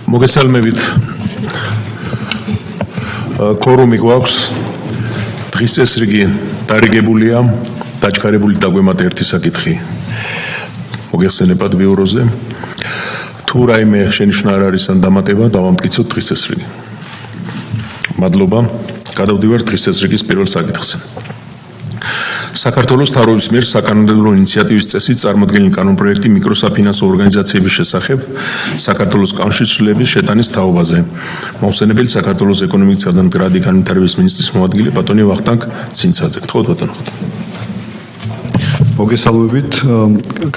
მოგესალმებით. Quorumi გვაქვს. დღის წესრიგი დარიგებულია, დაჩქარებული დაგვემატა ერთი საკითხი. მოგეხსენებათ ბიუროზე. თუ რაიმე შენიშვნა არ არის ან დამატება, დავამტკიცოთ დღის წესრიგი. მადლობა. გადავდივართ დღის წესრიგის პირველ საკითხზე. საქართველოს მთავრობის მიერ საკანონმდებლო ინიციატივის წესით წარმოდგენილი კანონპროექტი მიკროსაფინანსო ორგანიზაციების შესახებ საქართველოს კავშირშლების შეტანის თაობაზე. მოხსენებელი საქართველოს ეკონომიკისა და მდგრადი განვითარების მინისტრის მოადგილე ბატონი ვახტანგ ცინცაძე. გთხოვთ ბატონო. მოგესალმებით.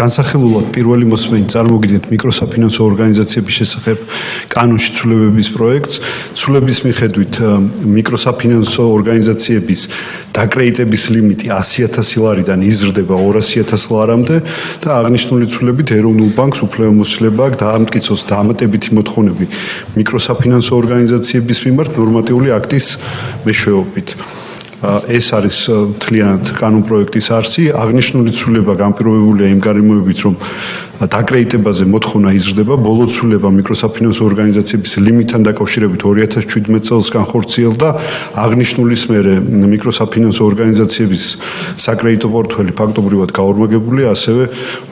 განსახილულად პირველი მოსმენით წარმოგიდგენთ მიკროსაფინანსო ორგანიზაციების შესახებ კანონში ცვლილებების პროექტს. ცვლილების მიხედვით მიკროსაფინანსო ორგანიზაციების დაკრედიტების ლიმიტი 100.000 ლარიდან იზრდება 200.000 ლარამდე და აღნიშნული ცვლილებით ეროვნულ ბანკს უფლებამოსილება აქვს დაამტკიცოს დამატებითი მოთხოვნები მიკროსაფინანსო ორგანიზაციების მიმართ ნორმატიული აქტის მეშვეობით. ეს არის მთლიანად კანონპროექტის არსი. აღნიშნული ცვლილება განპირობებულია იმ გარემოებით, რომ დაკრედიტებაზე მოთხოვნა იზრდება. ბოლო ცვლილება მიკროსაფინანსო ორგანიზაციების ლიმიტთან დაკავშირებით 2017 წელს განხორციელდა. აღნიშნულის მერე მიკროსაფინანსო ორგანიზაციების საკრედიტო პორტფელი ფაქტობრივად გაორმაგებულია, ასევე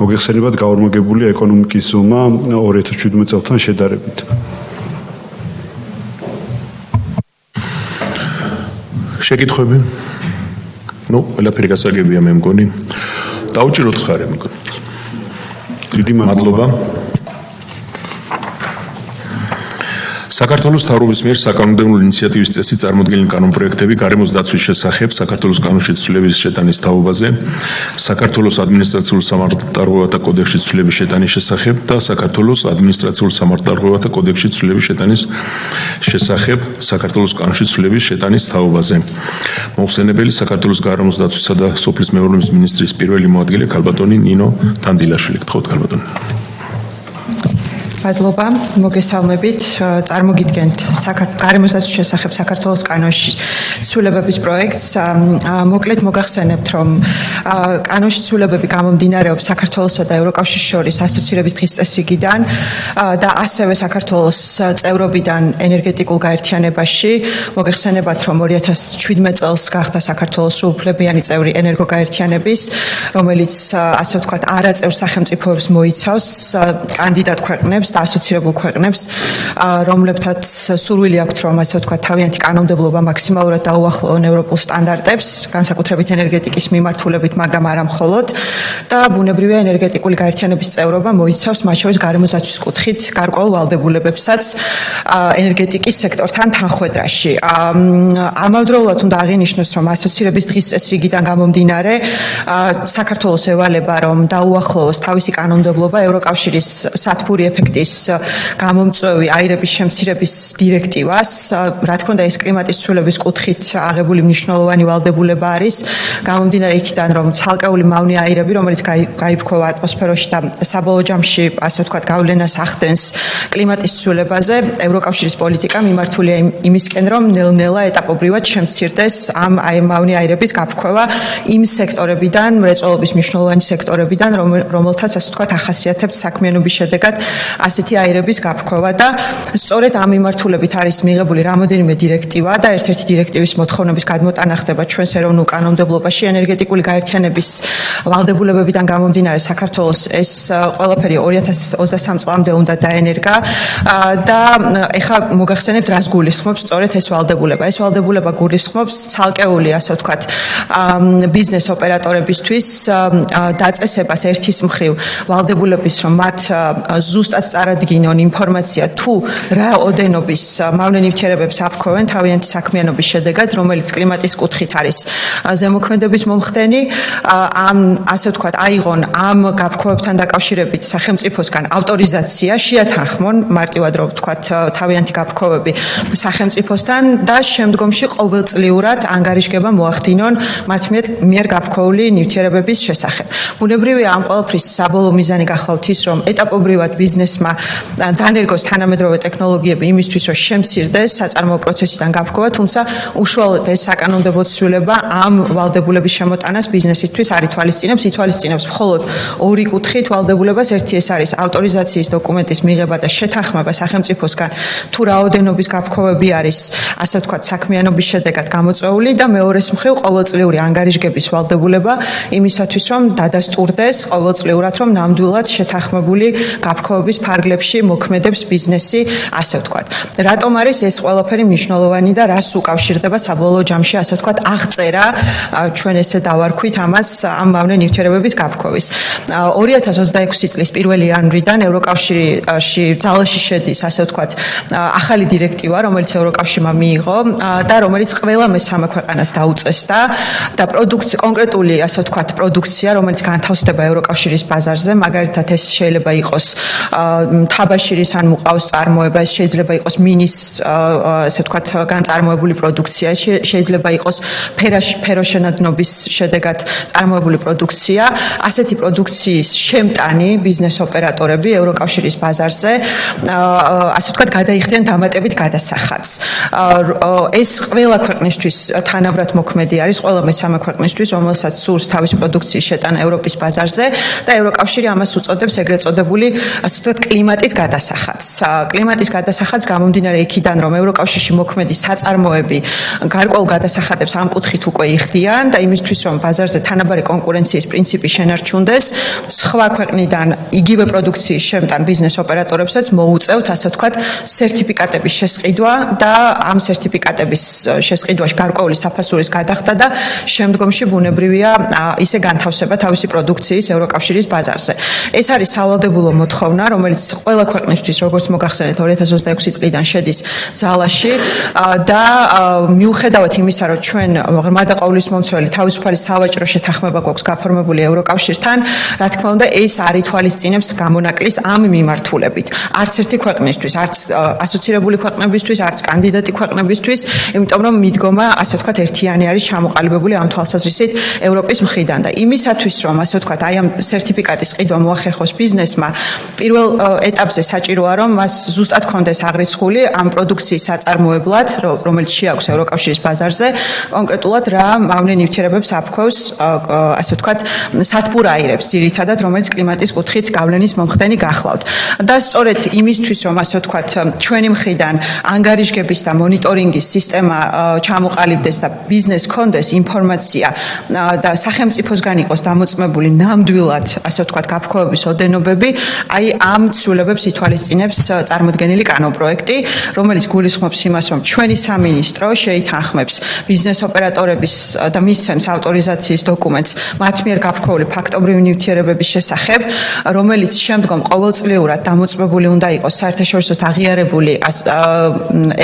მოგეხსენებათ გაორმაგებულია ეკონომიკის ზომა 2017 წელთან შედარებით. შეკითხვები? ყველაფერი გასაგებია მე მგონი. დავუჭიროთ ხარ მე მგონი. დიდი მადლობა. საქართველოს მთავრობის მიერ საკანონმდებლო ინიციატივის წესით წარმოდგენილი კანონპროექტები გარემოს დაცვის შესახებ საქართველოს კანონში ცვლილების შეტანის თაობაზე, საქართველოს ადმინისტრაციულ სამართალდარღვევათა კოდექსში ცვლილების შეტანის შესახებ და საქართველოს ადმინისტრაციულ სამართალდარღვევათა კოდექსში ცვლილების შეტანის შესახებ საქართველოს კანონში ცვლილების შეტანის თაობაზე. მოხსენებელი საქართველოს გარემოს დაცვისა და სოფლის მეურნეობის მინისტრის პირველი მოადგილე ქალბატონი ნინო თანდილაშვილი. გთხოვთ ქალბატონი. მადლობა. მოგესალმებით. წარმოგიდგენთ გარემოს დაცვის შესახებ საქართველოს კანონში ცვლილებების პროექტს. მოკლედ მოგახსენებთ, რომ კანონში ცვლილებები გამომდინარეობს საქართველოსა და ევროკავშირის შორის ასოცირების დღის წესრიგიდან და ასევე საქართველოს წევრობიდან ენერგეტიკულ გაერთიანებაში. მოგეხსენებათ, რომ 2017 წელს გახდა საქართველოს სრულუფლებიანი წევრი ენერგოგაერთიანების, რომელიც ასე ვთქვათ, არაწევრ სახელმწიფოებს მოიცავს კანდიდატ ქვეყნებს და ასოცირებულ ქვეყნებს, რომლებთაც სურვილი აქვთ, რომ ასე ვთქვათ, თავიანთი კანონმდებლობა მაქსიმალურად დაუახლოვონ ევროპულ სტანდარტებს, განსაკუთრებით ენერგეტიკის მიმართულებით, მაგრამ არა მხოლოდ და ბუნებრივია ენერგეტიკული გაერთიანების წევრობა მოიცავს მათ შორის გარემოს დაცვის კუთხით გარკვეულ ვალდებულებებსაც ენერგეტიკის სექტორთან თანხვედრაში. ამავდროულად უნდა აღინიშნოს, რომ ასოცირების დღის წესრიგიდან გამომდინარე საქართველოს ევალება, რომ დაუახლოვოს თავისი კანონმდებლობა ევროკავშირის სათბური ეფექტის გამომწვევი აირების შემცირების დირექტივას. რა თქმა უნდა, ეს კლიმატის ცვლილების კუთხით აღებული მნიშვნელოვანი ვალდებულება არის. გამომდინარე იქიდან, რომ ცალკეული მავნე აირები, რომელიც გაიფრქვევა ატმოსფეროში და საბოლოო ჯამში, ასე ვთქვათ, გავლენას ახდენს კლიმატის ცვლილებაზე, ევროკავშირის პოლიტიკა მიმართულია იმისკენ, რომ ნელ-ნელა ეტაპობრივად შემცირდეს ამ მავნე აირების გაფრქვევა იმ სექტორებიდან, მრეწველობის მნიშვნელოვანი სექტორებიდან, რომელთაც ასე ვთქვათ, ახასიათებთ საქმიანობის შედეგად ასეთი აირების გაფრქვევა და სწორედ ამ მიმართულებით არის მიღებული რამოდენიმე დირექტივა და ერთ-ერთი დირექტივის მოთხოვნების გადმოტანა ხდება ჩვენს ეროვნულ კანონმდებლობაში ენერგეტიკული გაერთიანების ვალდებულებებიდან გამომდინარე საქართველოს ეს ყველაფერი 2023 წლამდე უნდა დაენერგა და ეხლა მოგახსენებთ რას გულისხმობს სწორედ ეს ვალდებულება. ეს ვალდებულება გულისხმობს ცალკეული ასე ვთქვათ ბიზნეს ოპერატორებისთვის დაწესებას ერთის მხრივ ვალდებულების, რომ მათ ზუსტად წარადგინონ ინფორმაცია თუ რა ოდენობის მავნე ნივთიერებებს აფრქვევენ თავიანთი საქმიანობის შედეგად, რომელიც კლიმატის კუთხით არის ზემოქმედების მომხდენი. ამ ასე ვთქვათ, აიღონ ამ გაფრქვევებთან დაკავშირებით სახელმწიფოსგან ავტორიზაცია, შეათანხმონ მარტივად რომ ვთქვათ თავიანთი გაფრქვევები სახელმწიფოსთან და შემდგომში ყოველწლიურად ანგარიშგება მოახდინონ მათ მიერ გაფრქვეული ნივთიერებების შესახებ. ბუნებრივია ამ ყველაფრის საბოლოო მიზანი გახლავთ ის, რომ ეტაპობრივად ბიზნესმა დანერგოს თანამედროვე ტექნოლოგიები იმისთვის, რომ შემცირდეს საწარმოო პროცესიდან გაფრქვევა, თუმცა უშუალოდ ეს საკანონმდებლო ცვლილება ამ ვალდებულების შემოტანას ბიზნესისთვის არ ითვალისწინებს აღორძინებს მხოლოდ ორი კუთხით ვალდებულებას. ერთი ეს არის ავტორიზაციის დოკუმენტის მიღება და შეთანხმება სახელმწიფოსგან თუ რაოდენობის გაფრქვევები არის, ასე ვთქვათ, საქმიანობის შედეგად გამოწვეული და მეორეს მხრივ ყოველწლიური ანგარიშგების ვალდებულება იმისათვის, რომ დადასტურდეს ყოველწლიურად, რომ ნამდვილად შეთანხმებული გაფრქვევების ფარგლებში მოქმედებს ბიზნესი, ასე ვთქვათ. რატომ არის ეს ყველაფერი მნიშვნელოვანი და რას უკავშირდება საბოლოო ჯამში, ასე ვთქვათ, აღწერა, ჩვენ ესე დავარქვით ამას, ამ მავნე ნივთიერებების გაფრქვევის. 2026 წლის 1 იანვრიდან ევროკავშირში ძალაში შედის, ასე ვთქვათ, ახალი დირექტივა, რომელიც ევროკავშირმა მიიღო და რომელიც ყველა მესამე ქვეყანას დაუწესდა და კონკრეტული, ასე ვთქვათ, პროდუქცია, რომელიც განთავსდება ევროკავშირის ბაზარზე, მაგალითად ეს შეიძლება იყოს თაბაშირის ან მუყაოს წარმოება, ეს შეიძლება იყოს მინის, ასე ვთქვათ, განწარმოებული პროდუქცია, შეიძლება იყოს ფეროშენადნობის შედეგად წარმოებული პროდუქცია, ასეთი პროდუქციის შემტანი ბიზნეს ოპერატორები ევროკავშირის ბაზარზე, ასე ვთქვათ, გადაიხდიან დამატებით გადასახადს. ეს ყველა ქვეყნისთვის თანაბრად მოქმედი არის, ყველა მესამე ქვეყნისთვის, რომელსაც სურს თავის პროდუქციის შეტანა ევროპის ბაზარზე და ევროკავშირი ამას უწოდებს ეგრეთ წოდებული, ასე ვთქვათ, კლიმატის გადასახადს. კლიმატის გადასახადს გამომდინარე იქიდან, რომ ევროკავშირში მოქმედი საწარმოები გარკვეულ გადასახადებს ამ კუთხით უკვე იხდიან და იმისთვის, რომ ბაზარზე თანაბარი კონკურენციის პრინციპი შენარჩუნდეს, სხვა ქვეყნიდან იგივე პროდუქციის შემტან ბიზნეს ოპერატორებსაც მოუწევთ, ასე ვთქვათ, სერტიფიკატების შესყიდვა და ამ სერტიფიკატების შესყიდვაში გარკვეული საფასურის გადახდა და შემდგომში ბუნებრივია ისე განთავსება თავისი პროდუქციის ევროკავშირის ბაზარზე. ეს არის სავალდებულო მოთხოვნა, რომელიც ყველა ქვეყნისთვის, როგორც მოგახსენეთ, 2026 წლიდან შედის ძალაში და მიუხედავად იმისა, რომ ჩვენ ღრმა და ყოვლისმომცველი თავისუფალი სავაჭრო შეთანხმება გვაქვს გაფორმებული ევროკავშირთან, რა თქმა უნდა, ეს არ ითვალისწინებს გამონაკლის ამ მიმართულებით. არც ერთი ქვეყნისთვის, არც ასოცირებული ქვეყნებისთვის, არც კანდიდატი ქვეყნებისთვის, იმიტომ რომ მიდგომა, ასე ვთქვათ, ერთიანი არის ჩამოყალიბებული ამ თვალსაზრისით ევროპის მხრიდან და იმისათვის, რომ ასე ვთქვათ, აი ამ სერტიფიკატის ყიდვა მოახერხოს ბიზნესმა, პირველ ეტაპზე საჭიროა, რომ მას ზუსტად ჰქონდეს აღრიცხული ამ პროდუქციის საწარმოებლად, რომელიც შეაქვს ევროკავშირის ბაზარზე, კონკრეტულად რა მავნე ნივთიერებებს აფრქვევს, ასე ვთქვათ, სათბურაირებს ძირითადად, რომელიც კლიმატის კუთხით გავლენის მომხდენი გახლავთ. და სწორედ იმისთვის, რომ ასე ვთქვათ, ჩვენი მხრიდან ანგარიშგების და მონიტორინგის სისტემა ჩამოყალიბდეს და ბიზნეს ჰქონდეს ინფორმაცია და სახელმწიფოსგან იყოს დამოწმებული ნამდვილად, ასე ვთქვათ, გაფრქვევების ოდენობები, აი ამ ცვლილებებს ითვალისწინებს წარმოდგენილი კანონპროექტი, რომელიც გულისხმობს იმას, რომ ჩვენი სამინისტრო შეითანხმებს ბიზნეს ოპერატორების და მისცემს ავტორიზაციის დოკუმენტს მათ მიერ გაფრქვეული ფაქტობრივი ნივთიერებების შესახებ, რომელიც შემდგომ ყოველწლიურად დამოწმებული უნდა იყოს საერთაშორისო აღიარებული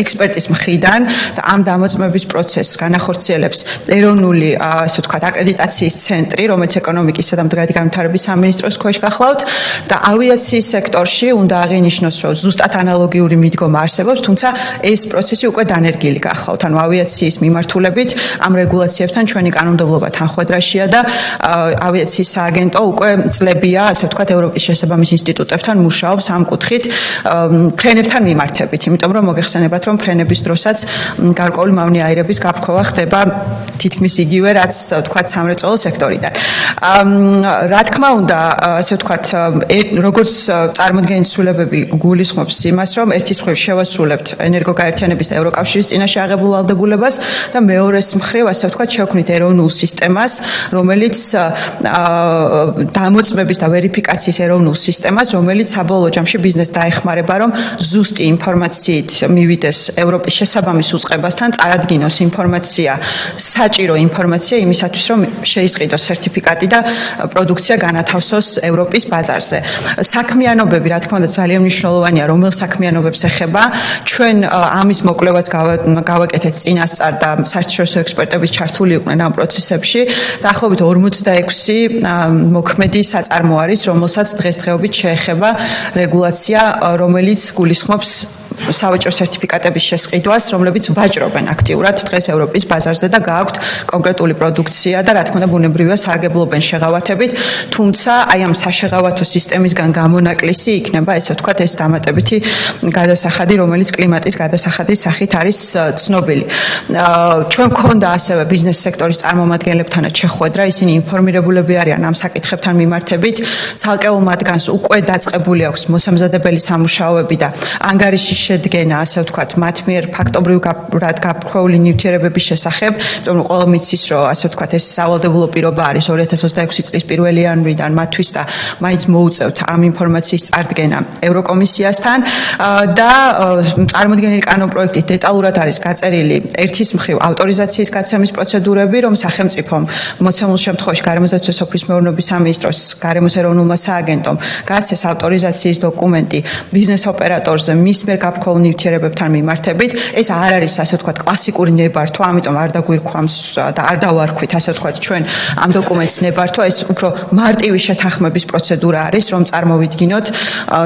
ექსპერტის მხრიდან და ამ დამოწმების პროცესს განახორციელებს ეროვნული, ასე ვთქვათ, აკრედიტაციის ცენტრი, რომელიც ეკონომიკისა და მდგრადი განვითარების სამინისტროს ქვეშ გახლავთ და ავიაციის სექტორში უნდა აღინიშნოს, რომ ზუსტად ანალოგიური მიდგომა არსებობს, თუმცა ეს პროცესი უკვე დანერგილი გახლავთ. ანუ ავიაციის მიმართულებით ამ რეგულაციებთან ჩვენი კანონმდებლობა თანხვედრაშია და ავიაციის სააგენტო უკვე წლებია, ასე ვთქვათ, ევროპის შესაბამის ინსტიტუტებთან მუშაობს ამ კუთხით ფრენებთან მიმართებით, იმიტომ რომ მოგეხსენებათ, რომ ფრენების დროსაც გარკვეული მავნე აირების გაფრქვევა ხდება თითქმის იგივე, რაც ვთქვათ, სამრეწველო სექტორიდან. რა თქმა უნდა, ასე ვთქვათ, როგორც წარმოდგენილი ცვლილებები გულისხმობს იმას, რომ ერთის მხრივ შევასრულებთ ენერგოგაერთიანების და ევროკავშირის წინაშე აღებულ ვალდებულებას და მეორეს მხრივ, ასე ვთქვათ, შევქმნით ეროვნულ სისტემას, რომელიც დამოწმების და ვერიფიკაციის ეროვნულ სისტემას, რომელიც საბოლოო ჯამში ბიზნესს დაეხმარება, რომ ზუსტი ინფორმაციით მივიდეს ევროპის შესაბამის უწყებასთან, წარადგინოს ინფორმაცია, საჭირო ინფორმაცია იმისათვის, რომ შეისყიდოს სერტიფიკატი და პროდუქცია განათავსოს ევროპის ბაზარზე. საქმიანობები, რა თქმა უნდა, ძალიან მნიშვნელოვანია, რომელ საქმიანობებს ეხება. ჩვენ ამის მოკვლევაც გავაკეთეთ წინასწარ და საერთაშორისო ექსპერტების ჩართული იყვნენ ამ პროცესებში. დაახლოებით 46 მოქმედი საწარმო არის, რომელსაც დღესდღეობით შეეხება რეგულაცია, რომელიც გულისხმობს სავაჭრო სერტიფიკატების შესყიდვას, რომლებიც ვაჭრობენ აქტიურად დღეს ევროპის ბაზარზე და გააქვთ კონკრეტული პროდუქცია და რა თქმა უნდა ბუნებრივია სარგებლობენ შეღავათებით, თუმცა აი ამ საშეღავათო სისტემისგან გამონაკლისი იქნება, ესე ვთქვათ, ეს დამატებითი გადასახადი, რომელიც კლიმატის გადასახადის სახით არის ცნობილი. ჩვენ გვქონდა ასევე ბიზნეს სექტორის წარმომადგენლებთანაც შეხვედრა, ისინი ინფორმირებულები მიღებულები არიან ამ საკითხებთან მიმართებით. ცალკეულ მათგანს უკვე დაწყებული აქვს მოსამზადებელი სამუშაოები და ანგარიშის შედგენა, ასე ვთქვათ, მათ მიერ ფაქტობრივად გაფრქვეული ნივთიერებების შესახებ, იმიტომ რომ ყველა მიცის, რომ ასე ვთქვათ, ეს სავალდებულო პირობა არის 2026 წლის 1 იანვრიდან მათთვის და მაინც მოუწევთ ამ ინფორმაციის წარდგენა ევროკომისიასთან და წარმოდგენილი კანონპროექტით დეტალურად არის გაწერილი ერთის მხრივ ავტორიზაციის გაცემის პროცედურები, რომ სახელმწიფომ მოცემულ შემთხვევაში გარემოსდაცვის სოფლის მეურნეობის სამინისტროს გარემოს ეროვნულმა სააგენტომ გასცეს ავტორიზაციის დოკუმენტი ბიზნეს ოპერატორზე მის მიერ გაფრქვეულ ნივთიერებებთან მიმართებით. ეს არ არის ასე ვთქვათ კლასიკური ნებართვა, ამიტომ არ დაგვირქვამს და არ დავარქვით ასე ვთქვათ ჩვენ ამ დოკუმენტს ნებართვა, ეს უფრო მარტივი შეთანხმების პროცედურა არის, რომ წარმოვიდგინოთ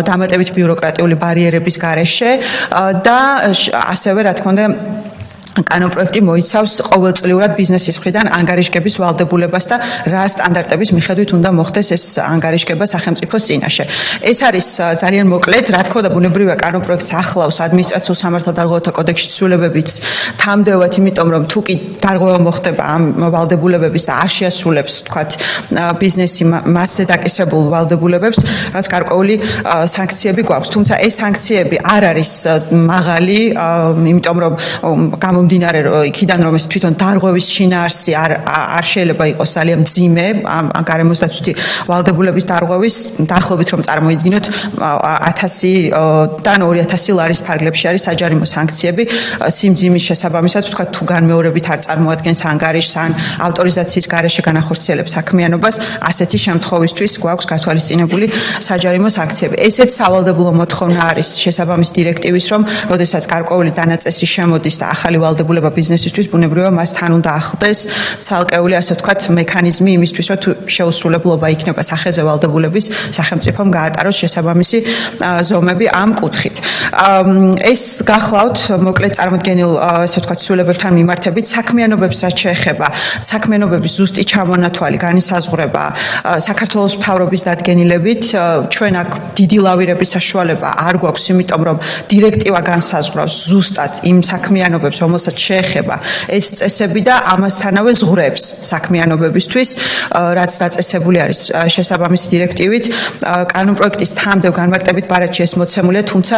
დამატებით ბიუროკრატიული ბარიერების გარეშე და ასევე რა თქმა უნდა კანონპროექტი მოიცავს ყოველწლიურად ბიზნესის მხრიდან ანგარიშგების ვალდებულებას და რა სტანდარტების მიხედვით უნდა მოხდეს ეს ანგარიშგება სახელმწიფოს წინაშე. ეს არის ძალიან მოკლედ, რა თქმა უნდა, ბუნებრივია კანონპროექტს ახლავს ადმინისტრაციულ სამართალდარღვევათა კოდექსში ცვლილებებიც თამდევად, იმიტომ რომ თუ კი დარღვევა მოხდება ამ ვალდებულებების და არ შეასრულებს, თქვათ, ბიზნესი მასზე დაკისრებულ ვალდებულებებს, რაც გარკვეული სანქციები გვაქვს. თუმცა ეს სანქციები არ არის მაღალი, იმიტომ რომ გამომდინარე იქიდან რომ ეს თვითონ დარღვევის შინაარსი არ შეიძლება იყოს ძალიან მძიმე ამ გარემოსდაცვითი ვალდებულების დარღვევის დაახლოებით რომ წარმოიდგინოთ 1000-დან 2000 ლარის ფარგლებში არის საჯარიმო სანქციები სიმძიმის შესაბამისად თქვა თუ განმეორებით არ წარმოადგენს ანგარიშს ან ავტორიზაციის გარეშე განახორციელებს საქმიანობას ასეთი შემთხვევისთვის გვაქვს გათვალისწინებული საჯარიმო სანქციები. ესეც სავალდებულო მოთხოვნა არის შესაბამის დირექტივის რომ როდესაც გარკვეული დანაწესი შემოდის და ახალი ვალდებულება ბიზნესისთვის ბუნებრივია მას თან უნდა ახლდეს ცალკეული ასე ვთქვათ მექანიზმი იმისთვის რომ შეუსრულებლობა იქნება სახეზე ვალდებულების სახელმწიფომ გაატაროს შესაბამისი ზომები ამ კუთხით. ეს გახლავთ მოკლედ წარმოდგენილ ასე ვთქვათ ცვლილებებთან მიმართებით საქმიანობებს რაც შეეხება საქმიანობების ზუსტი ჩამონათვალი განისაზღვრება საქართველოს მთავრობის დადგენილებით ჩვენ აქ დიდი ლავირების საშუალება არ გვაქვს იმიტომ რომ დირექტივა განსაზღვრავს ზუსტად იმ საქმიანობებს რომელსაც შეეხება ეს წესები და ამასთანავე ზღვრებს საქმიანობებისთვის რაც დაწესებული არის შესაბამისი დირექტივით კანონპროექტის თამდევ განმარტებით ბარათში ეს მოცემულია თუმცა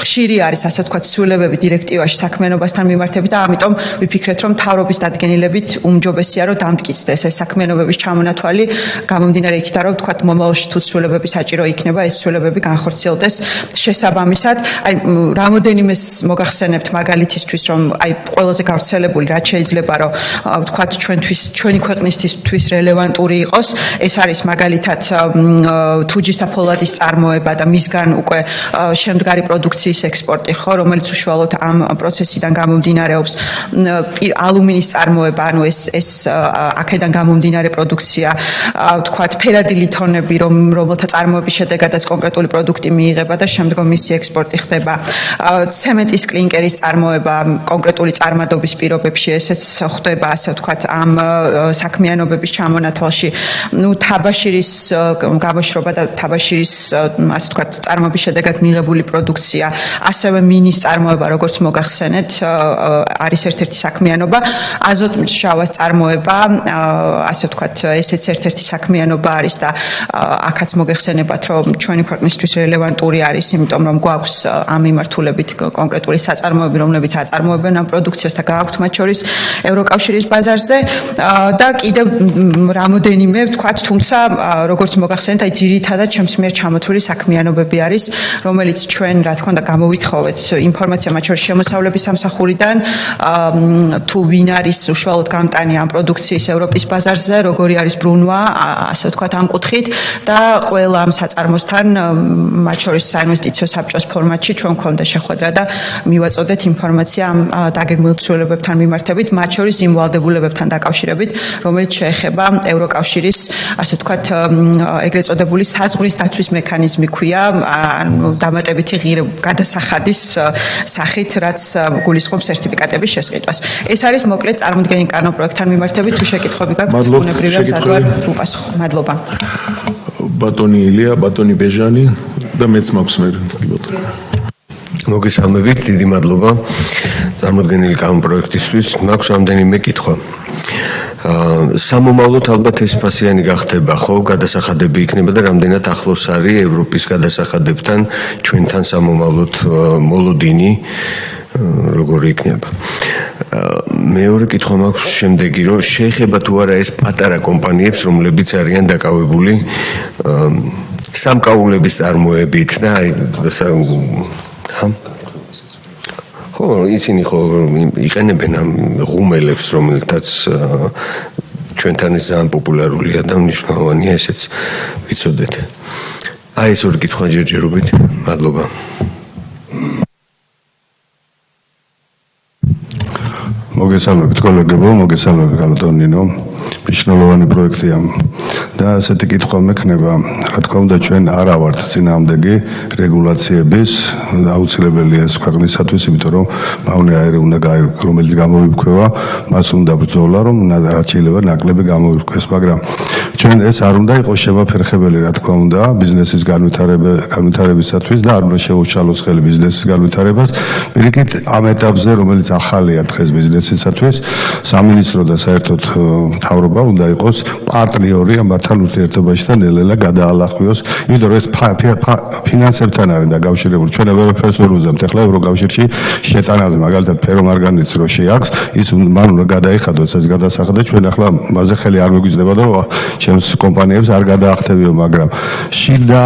ხშირი არის ასე ვთქვათ ცვლილებები დირექტივაში საქმიანობასთან მიმართებით და ამიტომ ვიფიქრეთ რომ მთავრობის დადგენილებით უმჯობესია რომ დამტკიცდეს ეს საქმიანობების ჩამონათვალი გამომდინარე იქიდან რომ ვთქვათ მომავალში თუ ცვლილებები საჭირო იქნება ეს ცვლილებები განხორციელდეს შესაბამისად აი რამოდენიმეს მოგახსენებთ მაგალითისთვის რომ აი ყველაზე გავრცელებული რაც შეიძლება რომ ვთქვათ ჩვენი ქვეყნისთვის რელევანტური იყოს ეს არის მაგალითად თუჯის და ფოლადის წარმოება და მისგან უკვე შემდგარი პროდუქციის ექსპორტი ხო რომელიც უშუალოდ ამ პროცესიდან გამომდინარეობს ალუმინის წარმოება ანუ ეს აქედან გამომდინარე პროდუქცია ვთქვათ ფერადი ლითონები რომელთა წარმოების შედეგადაც კონკრეტული პროდუქტი მიიღება და შემდგომ მისი ექსპორტი ხდება ცემენტის კლინკერის წარმოება კონკრეტული წარმადობის პირობებში ესეც ხდება ასე ვთქვათ ამ საქმიანობების ჩამონათვალში ნუ თაბაშირის გამოშრობა და თაბაშირის ასე ვთქვათ წარმოების შედეგად მიღებული პროდუქცია ასევე მინის წარმოება როგორც მოგახსენეთ არის ერთ-ერთი საქმიანობა აზოტმჟავას წარმოება ასე ვთქვათ ესეც ერთ-ერთი საქმიანობა არის და აქაც მოგეხსენებათ რომ ჩვენი ქვეყნისთვის რელევანტური არის იმიტომ რომ გვაქვს ამ მიმართულებით კონკრეტული საწარმოები რომლებიც აწარმოებენ ამ პროდუქციას და გააქვთ მათ შორის ევროკავშირის ბაზარზე და კიდევ რამოდენიმე ვთქვათ თუმცა როგორც მოგახსენეთ აი ძირითადად ჩემს მიერ ჩამოთვლილი საქმიანობები არის რომელიც ჩვენ რა თქმა უნდა გამოვითხოვეთ ინფორმაცია მათ შორის შემოსავლების სამსახურიდან თუ ვინ არის უშუალოდ გამტანი ამ პროდუქციის ევროპის ბაზარზე როგორი არის ბრუნვა ასე ვთქვათ ამ კუთხით და ყველა ამ საწარმოსთან მათ შორის საინვესტიციო საბჭოს ფორმატში ჩვენ გვქონდა შეხვედრა და მივაწოდეთ ინფორმაცია ამ დაგეგმილ ცვლილებებთან მიმართებით მათ შორის იმ ვალდებულებებთან დაკავშირებით რომელიც შეეხება ევროკავშირის ასე ვთქვათ ეგრეთ წოდებული საზღვრის დაცვის მექანიზმი ქვია ანუ დამატებითი ღირ გადასახადის სახით რაც გულისხმობს სერტიფიკატების შესყიდვას ეს არის მოკლედ წარმოდგენილი კანონპროექტთან მიმართებით თუ შეკითხვები გაქვთ ბუნებრივია სადვარ უპასუხო მადლობა ბატონი ილია ბატონი ბეჟანი და მეც მაქვს მე მოგესალმებით დიდი მადლობა წარმოდგენილი კანონპროექტისთვის მაქვს რამდენიმე კითხვა სამომავლოდ ალბათ ეს ფასიანი გახდება, ხო, გადასახადები იქნება და რამდენად ახლოს არის ევროპის გადასახადებთან ჩვენთან სამომავლოდ მოლოდინი როგორი იქნება. მეორე კითხვა მაქვს შემდეგი, რომ შეეხება თუ არა ეს პატარა კომპანიებს, რომლებიც არიან დაკავებული სამკაულების წარმოებით და ხო, ისინი ხო იყენებენ ამ ღუმელებს, რომელთაც ჩვენთან ის ძალიან პოპულარულია და მნიშვნელოვანია ესეც ვიცოდეთ. აი ეს ორი კითხვა ჯერჯერობით. მადლობა. მოგესალმებით კოლეგებო, მოგესალმებით გალოტონინო. მნიშვნელოვანი პროექტია და ასეთი კითხვა მექნება, რა თქმა უნდა ჩვენ არა ვართ წინააღმდეგი რეგულაციების, აუცილებელია ეს ქვეყნისათვის, იმიტომ რომ მავნე აირი უნდა რომელიც გამოვიფქვევა, მას უნდა ბრძოლა, რომ რაც შეიძლება ნაკლები გამოვიფქვეს, მაგრამ ჩვენ ეს არ უნდა იყოს შემაფერხებელი, რა თქმა უნდა, ბიზნესის განვითარებისათვის და არ უნდა შეუშალოს ხელი ბიზნესის განვითარებას. პირიქით ამ ეტაპზე, რომელიც ახალია დღეს ბიზნესისათვის, სამინისტრო და საერთოდ მთავრობა უნდა იყოს პარტნიორი ამათთან ურთიერთობაში და ნელ-ნელა გადაალახვიოს, იმიტომ რომ ეს ფინანსებთან არის დაკავშირებული. ჩვენ ყველაფერს ვერ უზამთ, ახლა ევროკავშირში შეტანაზე მაგალითად ფერომარგანიც რო შეაქვს, ის მან უნდა გადაიხადოს ეს გადასახადი, ჩვენ ახლა მასზე ხელი არ მიგვიძდება და ჩემს კომპანიებს არ გადაახტებიო, მაგრამ შიდა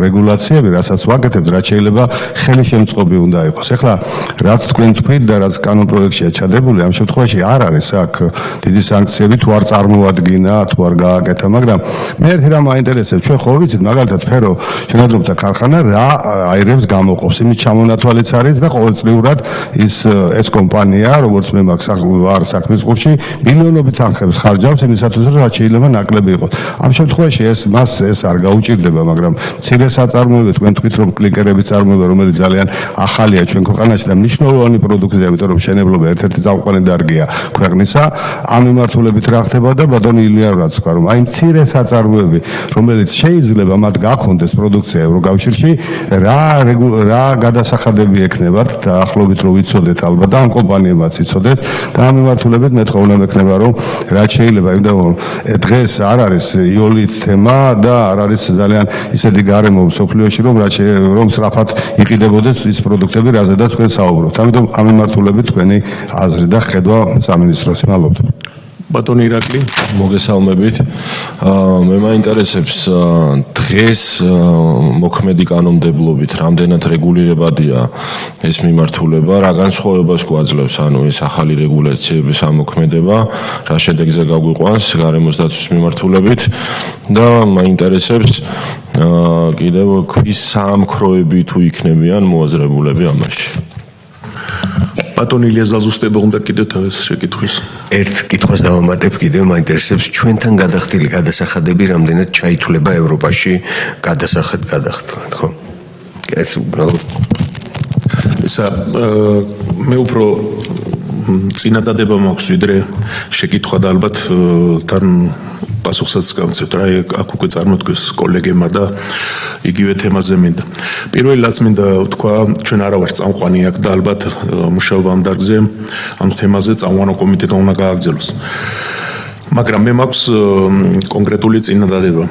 რეგულაციები, რასაც ვაკეთებთ, რაც შეიძლება ხელშემწყობი უნდა იყოს. ახლა რაც თქვენ თქვით და რაც კანონ პროექტშია ჩადებული, ამ შემთხვევაში არ არის აქ დიდი სანქციები თუ არ წარმოადგინა, თუ არ გააკეთა, მაგრამ მე ერთი რამ მაინტერესებს, ჩვენ ხო ვიცით მაგალითად ფერო შენადრომთა ქარხანა რა აირებს გამოყოფს, იმის ჩამონათვალიც არის და ყოველწლიურად ეს კომპანია, როგორც მე ვარ საქმის კურსში, მილიონობით თანხებს ხარჯავს იმისათვის, რომ რაც შეიძლება ნაკლები იყოს. ამ შემთხვევაში ეს არ გაუჭირდება, მაგრამ მცირე საწარმოები, თქვენ თქვით რომ კლინკერების წარმოება, რომელიც ძალიან ახალია ჩვენ ქვეყანაში და მნიშვნელოვანი პროდუქტია, იმიტომ რომ მშენებლობა ერთ-ერთი წამყვანი დარგია ქვეყნისა, ამ მიმართულებით რა ხდება და ბატონი ილიარრაც თქვა, რომ აი მცირე საწარმოები, რომელიც შეიძლება მათ გაქონდეს პროდუქცია ევროკავშირში, რა გადასახადები ექნებათ და ახლობით რომ ვიცოდეთ ალბათ და ამ კომპანიებმაც იცოდეთ და ამ მიმართულებით მეთქვა უნდა მექნება, რომ რაც შეიძლება, იმიტომ რომ დღეს არ არის იოლით თემა და არ არის ძალიან ისეთი გარემო მსოფლიოში, რომ სწრაფად იყიდებოდეს ის პროდუქტები, რაზედაც თქვენ საუბრობთ. ამიტომ ამ მიმართულებით თქვენი აზრი და ხედვა სამინისტროს. მადლობთ. ბატონი ირაკლი, მოგესალმებით. მე მაინტერესებს დღეს მოქმედი კანონმდებლობით რამდენად რეგულირებადია ეს მიმართულება, რა განსხვავებას გვაძლევს ანუ ეს ახალი რეგულაციების ამოქმედება, რა შედეგზე გაგვიყვანს გარემოს დაცვის მიმართულებით და მაინტერესებს კიდევ ქვის საამქროები თუ იქნებიან მოაზრებულები ამაში. ბატონი ილია ზაზუსტება უნდა კიდევ ეს შეკითხვის. ერთ კითხვას დავამატებ კიდევ, მაინტერესებს ჩვენთან გადახდილი გადასახადები რამდენად ჩაითვლება ევროპაში გადახდად, ხო? ეს უბრალოდ ისა მე უფრო წინადადება მაქვს ვიდრე შეკითხვა და ალბათ თან პასუხსაც გავცეთ რა აქ უკვე წარმოდგეს კოლეგებმა და იგივე თემაზე მინდა. პირველი რაც მინდა ვთქვა, ჩვენ არა ვართ წამყვანი აქ და ალბათ მუშაობა ამ დარგზე ამ თემაზე წამყვანო კომიტეტმა უნდა გააგრძელოს. მაგრამ მე მაქვს კონკრეტული წინადადება.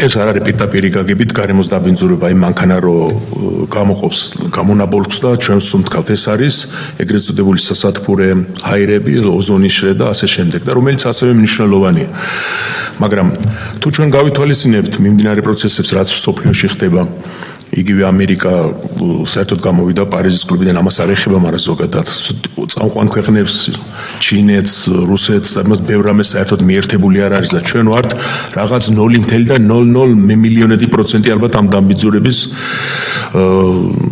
ეს არ არის პირდაპირი გაგებით გარემოს დაბინძურება იმ მანქანა რომ გამოყოფს გამონაბოლქვს და ჩვენს ვთქვათ ეს არის ეგრეთ წოდებული სასათბურე ჰაერები, ოზონის შრე და ასე შემდეგ და რომელიც ასევე მნიშვნელოვანია. მაგრამ თუ ჩვენ გავითვალისწინებთ მიმდინარე პროცესებს, რაც სოფლიოში ხდება, იგივე ამერიკა საერთოდ გამოვიდა პარიზის კლუბიდან, ამას არ ეხება, მაგრამ ზოგადად წამყვან ქვეყნებს, ჩინეთს, რუსეთს, ამას ბევრ რამეს საერთოდ მიერთებული არ არის და ჩვენ ვართ რაღაც 0.00 მილიონედი პროცენტი ალბათ ამ დამბიძურების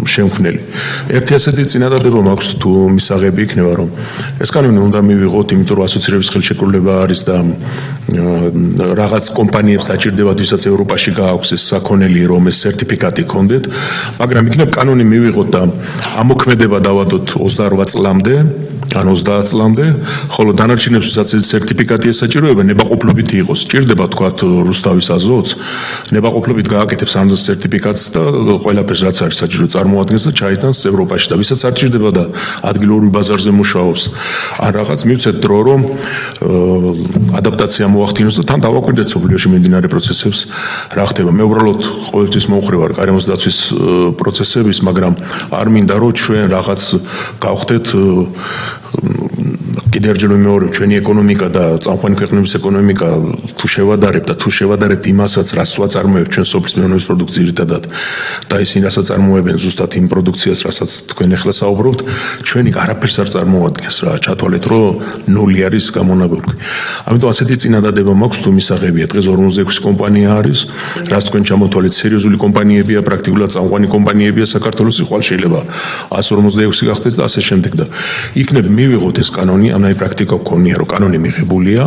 შემქმნელი. ერთი ასეთი წინადადება მაქვს თუ მისაღები იქნება, რომ ეს კანონი უნდა მივიღოთ, იმიტომ რომ ასოცირების ხელშეკრულება არის და რაღაც კომპანიებს საჭირდებათ, ვისაც ევროპაში გააქვს ეს საქონელი, რომ ეს სერტიფიკატი ქონდეთ, მაგრამ იქნებ კანონი მივიღოთ და ამოქმედება დავადოთ 28 წლამდე, ან 30 წლამდე, ხოლო დანარჩენებს ვისაც ეს სერტიფიკატი ესაჭიროება, ნებაყოფლობით იყოს. სჭირდება თქვათ რუსთავის აზოტს, ნებაყოფლობით გააკეთებს ამ სერტიფიკატს და ყველაფერს რაც არის საჭირო წარმოადგენს წარმოადგენს და ჩაიტანს ევროპაში და ვისაც არ ჭირდება და ადგილობრივ ბაზარზე მუშაობს ან რაღაც მივცეთ დრო რომ ადაპტაცია მოახდინოს და თან დავაკვირდეთ სოფლიოში მიმდინარე პროცესებს რა ხდება. მე უბრალოდ ყოველთვის მომხრე ვარ გარემოს დაცვის პროცესების, მაგრამ არ მინდა რომ ჩვენ რაღაც გავხდეთ კიდევ ერთხელ ვიმეორებ, ჩვენი ეკონომიკა და წამყვანი ქვეყნების ეკონომიკა თუ შევადარებთ იმასაც, რაც ვაწარმოებთ ჩვენ სოფლის მეურნეობის პროდუქციის ძირითადად და ისინი რასაც წარმოებენ ზუსტად იმ პროდუქციას, რასაც თქვენ ახლა საუბრობთ, ჩვენი არაფერს არ წარმოადგენს რა, ჩათვალეთ რომ ნული არის გამონაბოლქვი. ამიტომ ასეთი წინადადება მაქვს თუ მისაღებია. დღეს 56 კომპანია არის, რაც თქვენ ჩამოთვალეთ, სერიოზული კომპანიებია, პრაქტიკულად წამყვანი კომპანიებია საქართველოს, იხვალ შეიძლება 146 გახდეს და ასე შემდეგ და იქნებ მივიღოთ ეს კანონი, ამაი პრაქტიკა გქონია, რომ კანონი მიღებულია,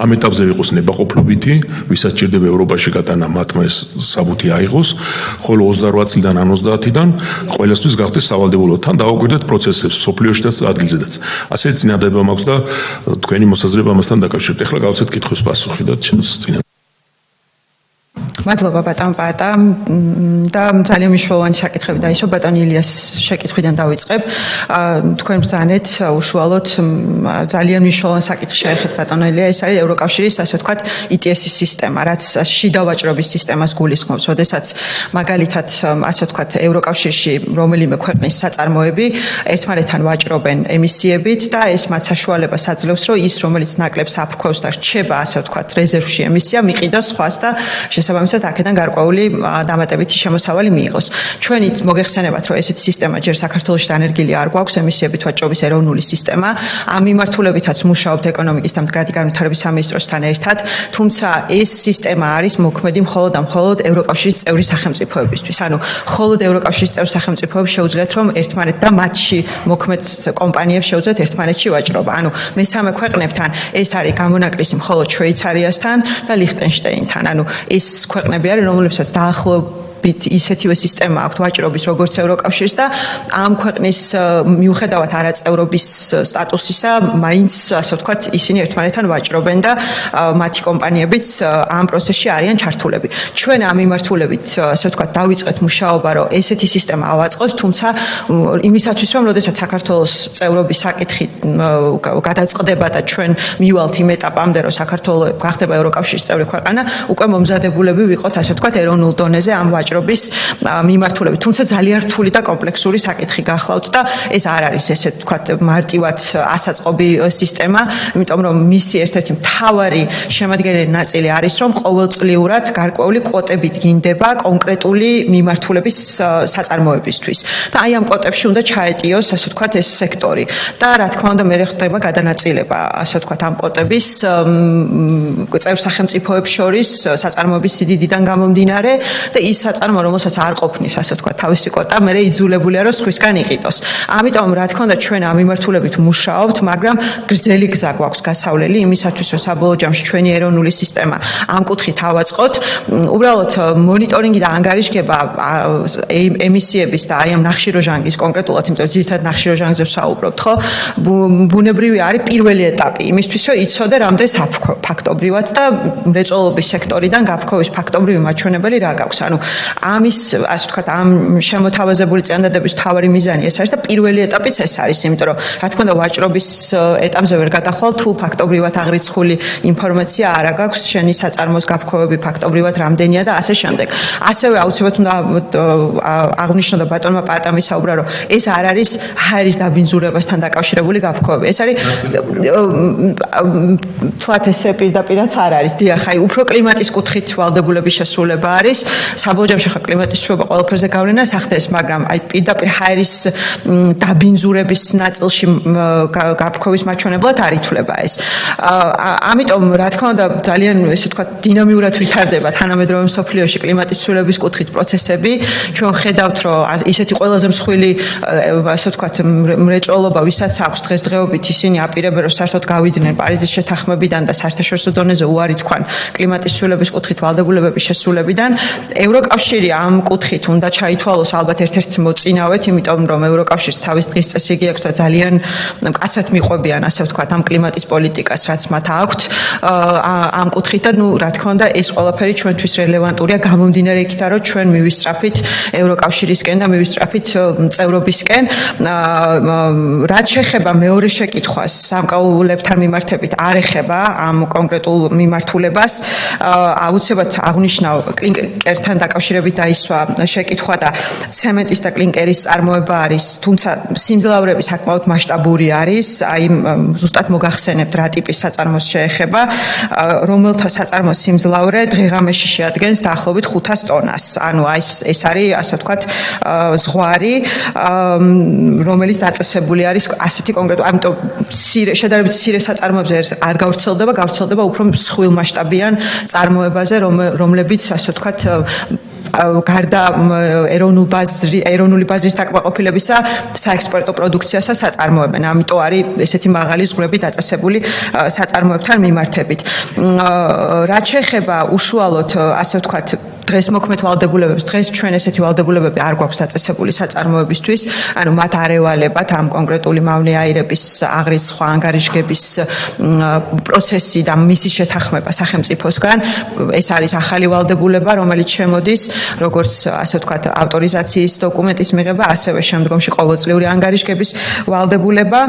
ამ ეტაპზე ვიყოს ნებაყოფლობითი, ვისაც ჭირდება ევროპაში გატანა, მათმა ეს საბუთი აიღოს, ხოლო 28 წლიდან ან 30-დან ყველასთვის გახდეს სავალდებულო. თან დავაკვირდეთ პროცესებს, სოფლიოშიც და ადგილზედაც. ასეთი წინადადება მაქვს და თქვენი მოსაზრება ამასთან დაკავშირებით. ეხლა გავცეთ კითხვის პასუხი და ჩვენს წინა მადლობა ბატონ პატა და ძალიან მნიშვნელოვანი საკითხები დაისვა ბატონ ილიას შეკითხვიდან დავიწყებ. თქვენ ბრძანეთ უშუალოდ ძალიან მნიშვნელოვანი საკითხი შეეხეთ ბატონ ილია, ეს არის ევროკავშირის ასე ვთქვათ ETS-ის სისტემა, რაც შიდა ვაჭრობის სისტემას გულისხმობს. Ოდესაც მაგალითად ასე ვთქვათ ევროკავშირში რომელიმე ქვეყნის საწარმოები ერთმანეთთან ვაჭრობენ ემისიებით და ეს მათ საშუალებას აძლევს, რომ ის რომელიც ნაკლებს აფრქვევს და რჩება ასე ვთქვათ რეზერვში ემისია მიყიდოს სხვას და შესაბამისად აქედან გარკვეული დამატებითი შემოსავალი მიიღოს. ჩვენით მოგეხსენებათ, რომ ესეთი სისტემა ჯერ საქართველოში დანერგილი არ გვაქვს, ემისიებით ვაჭრობის ეროვნული სისტემა. ამ მიმართულებითაც მუშაობთ ეკონომიკის და მდგრადი განვითარების სამინისტროსთან ერთად, თუმცა ეს სისტემა არის მოქმედი მხოლოდ და მხოლოდ ევროკავშირის წევრი სახელმწიფოებისთვის. ანუ მხოლოდ ევროკავშირის წევრი სახელმწიფოებს შეუძლიათ რომ ერთმანეთ და მათში მოქმედ კომპანიებს შეუძლიათ ერთმანეთში ვაჭრობა. ანუ მესამე ქვეყნებთან ეს არის გამონაკლისი მხოლოდ შვეიცარიასთან და ლიხტენშტეინთან. ანუ ეს ქვეყნები არის, რომლებსაც დაახლოებით ისეთივე სისტემა აქვთ ვაჭრობის როგორც ევროკავშირის და ამ ქვეყნის მიუხედავად არაწევრობის სტატუსისა, მაინც ასე ვთქვათ, ისინი ერთმანეთთან ვაჭრობენ და მათი კომპანიებიც ამ პროცესში არიან ჩართულები. ჩვენ ამ მიმართულებით ასე ვთქვათ, დავიწყეთ მუშაობა, რომ ესეთი სისტემა ავაწყოთ, თუმცა იმისათვის, რომ როდესაც საქართველოს წევრობის საკითხი გადაწყდება და ჩვენ მივალთ იმ ეტაპამდე, რომ საქართველო გახდება ევროკავშირის წევრი ქვეყანა, უკვე მომზადებულები ვიყოთ ასე ვთქვათ ეროვნულ დონეზე ამ ვაჭრობის მიმართულებით. თუმცა ძალიან რთული და კომპლექსური საკითხი გახლავთ და ეს არ არის ესე ვთქვათ მარტივად ასაწყობი სისტემა, იმიტომ რომ მისი ერთ-ერთი მთავარი შემადგენელი ნაწილი არის, რომ ყოველწლიურად გარკვეული კვოტები დგინდება კონკრეტული მიმართულების საწარმოებისთვის. და აი ამ კვოტებში უნდა ჩაეტიოს ასე ვთქვათ ეს სექტორი. და რა თქმა უნდა მე ხდება გადანაწილება ასე ვთქვათ ამ კვოტების წევრ სახელმწიფოებს შორის საწარმოების სიდიდიდან გამომდინარე და ის საწარმო რომელსაც არ ყოფნის ასე ვთქვათ თავისი კვოტა მე იძულებულია რომ სხვისგან იყიდოს. ამიტომ რა თქმა უნდა ჩვენ ამ მიმართულებით მუშაობთ, მაგრამ გრძელი გზა გვაქვს გასავლელი იმისათვის რომ საბოლოო ჯამში ჩვენი ეროვნული სისტემა ამ კუთხით ავაწყოთ. უბრალოდ მონიტორინგი და ანგარიშგება ემისიების და აი ამ ნახშირორჟანგის კონკრეტულად, იმიტომ რომ ძირითადად ნახშირორჟანგზე ვსაუბრობთ, ხო? ბუნებრივი არის პირველი ეტაპი იმისთვის რომ იცოდე რამდენს აფრქვევ ფაქტობრივად და მრეწველობის სექტორიდან გაფრქვევის ფაქტობრივი მაჩვენებელი რა გაქვს. ანუ ამის ასე ვთქვათ ამ შემოთავაზებული წინადადების მთავარი მიზანი ეს არის და პირველი ეტაპიც ეს არის, იმიტომ რომ რა თქმა უნდა ვაჭრობის ეტაპზე ვერ გადახვალ თუ ფაქტობრივად აღრიცხული ინფორმაცია არ აქვს შენი საწარმოს გაფრქვევები ფაქტობრივად რამდენია და ასე შემდეგ. ასევე აუცილებლად უნდა აღნიშნო და ბატონმა პატამ ისაუბრა რომ ეს არ არის ჰაერის დაბინძურებასთან დაკავშირებული გაფრქვევები. ეს არის თვათ ესე პირდაპირაც არ არის. დიახ, აი უფრო კლიმატის კუთხით ვალდებულების შესრულება არის. საბოლოო ჯამში ხა კლიმატის ცვლილება ყველაფერზე გავლენას ახდენს, მაგრამ აი პირდაპირ ჰაერის დაბინძურების ნაწილში გაფრქვევის მაჩვენებლად არ ითვლება ეს. ამიტომ რა თქმა უნდა ძალიან ესე ვთქვათ დინამიურად ვითარდება თანამედროვე მსოფლიოში კლიმატის ცვლილების კუთხით პროცესები. ჩვენ ხედავთ რომ ისეთი ყველაზე მსხვილი ასე ვთქვათ მრეწველობა ვისაც აქვს დღესდღეობით ისინი აპირებენ რომ საერთოდ გავიდნენ პარიზის შეთანხმებიდან და საერთაშორისო დონეზე უარი თქვან კლიმატის ცვლილების კუთხით ვალდებულებების შესრულებიდან. ევროკავშირი ევროკავშირი ამ კუთხით უნდა ჩაითვალოს ალბათ ერთ-ერთ მოწინავეთ, იმიტომ რომ ევროკავშირს თავის დღის წესრიგი აქვს და ძალიან მკაცრად მიყვებიან, ასე ვთქვათ, ამ კლიმატის პოლიტიკას, რაც მათ აქვთ ამ კუთხით და რა თქმა უნდა ეს ყველაფერი ჩვენთვის რელევანტურია გამომდინარე იქიდან, რომ ჩვენ მივისწრაფით ევროკავშირისკენ და მივისწრაფით წევრობისკენ. რაც შეეხება მეორე შეკითხვას, სამკაულებთან მიმართებით არ ეხება ამ კონკრეტულ მიმართულებას. აუცილებლად აღნიშნავ კლინკერთან დაკავშირებით დაისვა შეკითხვა და ცემენტის და კლინკერის წარმოება არის, თუმცა სიმძლავრეები საკმაოდ მასშტაბური არის. აი ზუსტად მოგახსენებთ რა ტიპის საწარმოს შეეხება, რომელთა საწარმოს სიმძლავრე დღეღამეში შეადგენს დაახლოებით 500 ტონას. ანუ ეს არის, ასე ვთქვათ, ზღვარი, რომელიც დაწესებული არის ასეთი კონკრეტულ, ამიტომ შედარებით მცირე საწარმოებზე არ გავრცელდება უფრო მსხვილ მასშტაბიან წარმოებაზე, რომლებიც, ასე ვთქვათ, გარდა ეროვნული ბაზრის დაკმაყოფილებისა საექსპორტო პროდუქციასაც საწარმოებენ. ამიტომ არის ესეთი მაღალი ზღვრები დაწესებული საწარმოებთან მიმართებით. რაც შეეხება უშუალოდ, ასე ვთქვათ, დღეს მოქმედ ვალდებულებებს, დღეს ჩვენ ესეთი ვალდებულებები არ გვაქვს დაწესებული საწარმოებისთვის, ანუ მათ არ ევალებათ ამ კონკრეტული მავნე აირების აღრის სხვა ანგარიშგების პროცესი და მისი შეთანხმება სახელმწიფოსგან. ეს არის ახალი ვალდებულება, რომელიც შემოდის როგორც ასე ვთქვათ ავტორიზაციის დოკუმენტის მიღება, ასევე შემდგომში ყოველწლიური ანგარიშგების ვალდებულება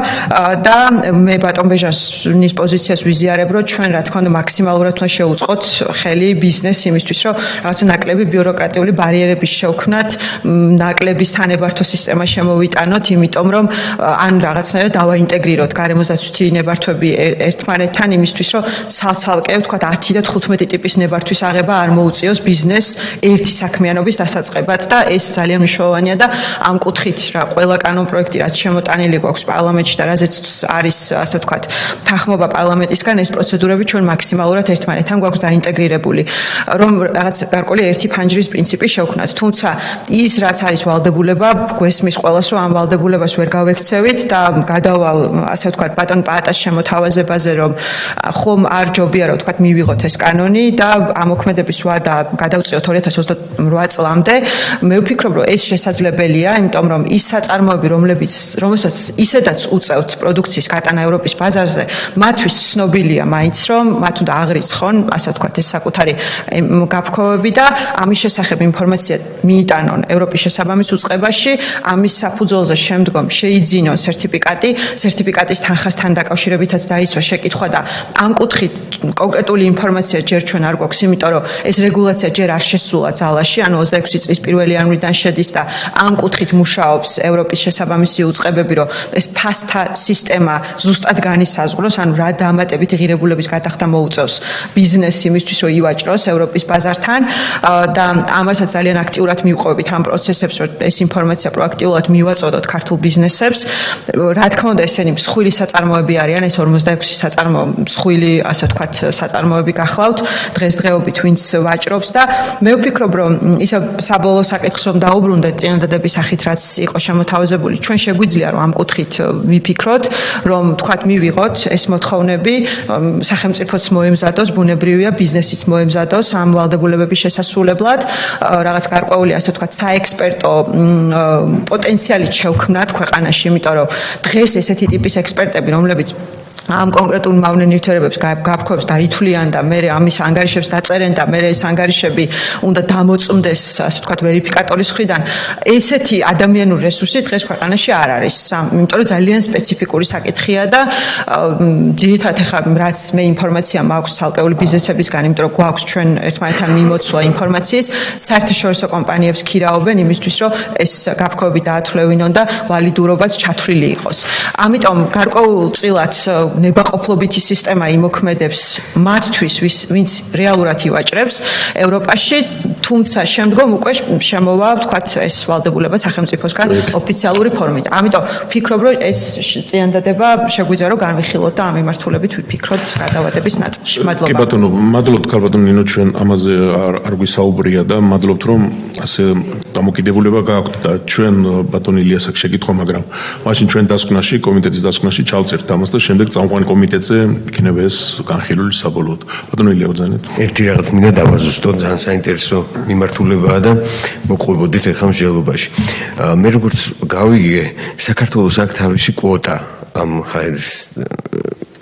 და მე ბატონ ბეჟანის პოზიციას ვიზიარებ, რომ ჩვენ რა თქმა უნდა მაქსიმალურად უნდა შევუწყოთ ხელი ბიზნესს იმისთვის, რომ რაღაცა ნაკლები ბიუროკრატიული ბარიერების შევქმნათ, ნაკლების თანებართო სისტემა შემოვიტანოთ, იმიტომ რომ ან რაღაცნაირად დავაინტეგრიროთ გარემოსდაცვითი ნებართვები ერთმანეთთან იმისთვის, რომ ცალ-ცალკე ვთქვათ 10 და 15 ტიპის ნებართვის აღება არ მოუწიოს ბიზნესს ერთი საქმიანობის დასაწყებად და ეს ძალიან მნიშვნელოვანია და ამ კუთხით რა ყველა კანონპროექტი რაც შემოტანილი გვაქვს პარლამენტში და რაზეც არის ასე ვთქვათ თანხმობა პარლამენტისგან ეს პროცედურები ჩვენ მაქსიმალურად ერთმანეთთან გვაქვს დაინტეგრირებული რომ რაღაც გარკვეული ერთი ფანჯრის პრინციპი შევქმნათ თუმცა ის რაც არის ვალდებულება გვესმის ყველას რომ ამ ვალდებულებას ვერ გავექცევით და გადავალ ასე ვთქვათ ბატონ პაატას შემოთავაზებაზე რომ ხომ არ ჯობია რომ ვთქვათ მივიღოთ ეს კანონი და ამოქმედების ვადა გადავწიოთ 2028 წლამდე მე ვფიქრობ რომ ეს შესაძლებელია იმიტომ რომ ის საწარმოები რომელსაც ისედაც უწევთ პროდუქციის გატანა ევროპის ბაზარზე მათთვის ცნობილია მაინც რომ მათ უნდა აღრიცხონ ასე ვთქვათ ეს საკუთარი გაფრქვევები და ამის შესახებ ინფორმაცია მიიტანონ ევროპის შესაბამის უწყებაში ამის საფუძველზე შემდგომ შეიძინონ სერტიფიკატის თანხასთან დაკავშირებითაც დაისვა შეკითხვა და ამ კუთხით კონკრეტული ინფორმაცია ჯერ ჩვენ არ გვაქვს იმიტომ რომ ეს რეგულაცია ჯერ არ შესულა ძალაში ანუ 26 წლის 1 იანვრიდან შედის და ამ კუთხით მუშაობს ევროპის შესაბამისი უწყებები რომ ეს ფასთა სისტემა ზუსტად განისაზღვროს ანუ რა დამატებითი ღირებულების გადახდა მოუწევს ბიზნესი იმისთვის რომ ივაჭროს ევროპის ბაზართან და ამასაც ძალიან აქტიურად მივყვებით ამ პროცესებს რომ ეს ინფორმაცია პროაქტიულად მივაწოდოთ ქართულ ბიზნესებს რა თქმა უნდა ესენი მსხვილი საწარმოები არიან ეს 46 საწარმო მსხვილი ასე ვთქვათ საწარმოები გახლავთ დღესდღეობით ვინც ვაჭრობს და მე ვფიქრობ რომ ისა საბოლოო საკითხს რომ დაუბრუნდეთ წინადადების სახით რაც იყო შემოთავაზებული ჩვენ შეგვიძლია რომ ამ კუთხით ვიფიქროთ რომ ვთქვათ მივიღოთ ეს მოთხოვნები სახელმწიფოც მოემზადოს ბუნებრივია ბიზნესიც მოემზადოს ამ ვალდებულებების შესასრულებლად რაღაც გარკვეული ასე ვთქვათ საექსპერტო პოტენციალი შევქმნათ ქვეყანაში იმიტომ რომ დღეს ესეთი ტიპის ექსპერტები რომლებიც ამ კონკრეტულ მავნე ნივთიერებებს გაფრქვევს დაითვლიან და მე ამის ანგარიშებს დაწერენ და მე ეს ანგარიშები უნდა დამოწმდეს ასე ვთქვათ ვერიფიკატორის მხრიდან ესეთი ადამიანური რესურსი დღეს ქვეყანაში არ არის იმიტომ რომ ძალიან სპეციფიკური საკითხია და ძირითადად ახლა რაც მე ინფორმაცია მაქვს ცალკეული ბიზნესებისგან იმიტომ რომ გვაქვს ჩვენ ერთმანეთთან მიმოცვლა ინფორმაციის საერთაშორისო კომპანიებს ქირაობენ იმისთვის რომ ეს გაფრქვევები დაათვლევინონ და ვალიდურობაც ჩათვლილი იყოს ამიტომ გარკვეულწილად ნებაყოფლობითი სისტემა იმოქმედებს მათთვის ვინც რეალურად ივაჭრებს ევროპაში თუმცა შემდგომ უკვე შემოვა ვთქვათ ეს ვალდებულება სახელმწიფოსგან ოფიციალური ფორმით ამიტომ ვფიქრობ რომ ეს წინადადება შეგვიძლია რომ განვიხილოთ და ამ მიმართულებით ვიფიქროთ გადავადების ნაწილში მადლობა კი ბატონო მადლობთ ქალბატონ ნინო ჩვენ ამაზე არ გვისაუბრია და მადლობთ რომ ასე დამოკიდებულება გააქვთ და ჩვენ ბატონ ილიასაკ შეკითხვა მაგრამ მაშინ ჩვენ დასკვნაში კომიტეტის დასკვნაში ჩავწერთ ამას და შემდეგ წამყვანი კომიტეტზე იქნება ეს განხილული საბოლოოდ. ბატონო ილია ბრძანეთ. ერთი რაღაც მინდა დავაზუსტოთ, ძალიან საინტერესო მიმართულებაა და მოყვებოდით ახლა მსჯელობაში. მე როგორც გავიგე, საქართველოს აქ თავისი კვოტა ამ ჰაერის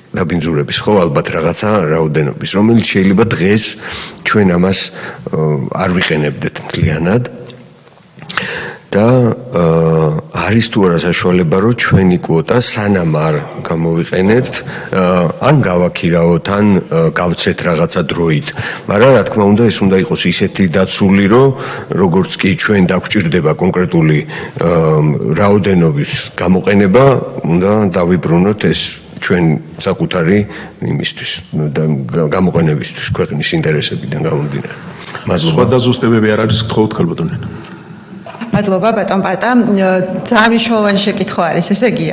დაბინძურების, ხო, ალბათ რაღაცა რაოდენობის, რომელიც შეიძლება დღეს ჩვენ ამას არ ვიყენებდეთ მთლიანად. და არის თუ არა საშუალება, რომ ჩვენი კვოტა სანამ არ გამოვიყენებთ, ან გავაქირავოთ, ან გავცეთ რაღაცა დროით. მაგრამ რა თქმა უნდა, ეს უნდა იყოს ისეთი დაცული, რომ როგორც კი ჩვენ დაგვჭირდება კონკრეტული რაოდენობის გამოყენება, უნდა დავიბრუნოთ ეს ჩვენ საკუთარი იმისთვის და გამოყენებისთვის ქვეყნის ინტერესებიდან გამომდინარე. სხვა დაზუსტებები არ არის გთხოვთ ქალბატონი. მადლობა ბატონ პატა. ძალიან მნიშვნელოვანი შეკითხვა არის, ესე იგი,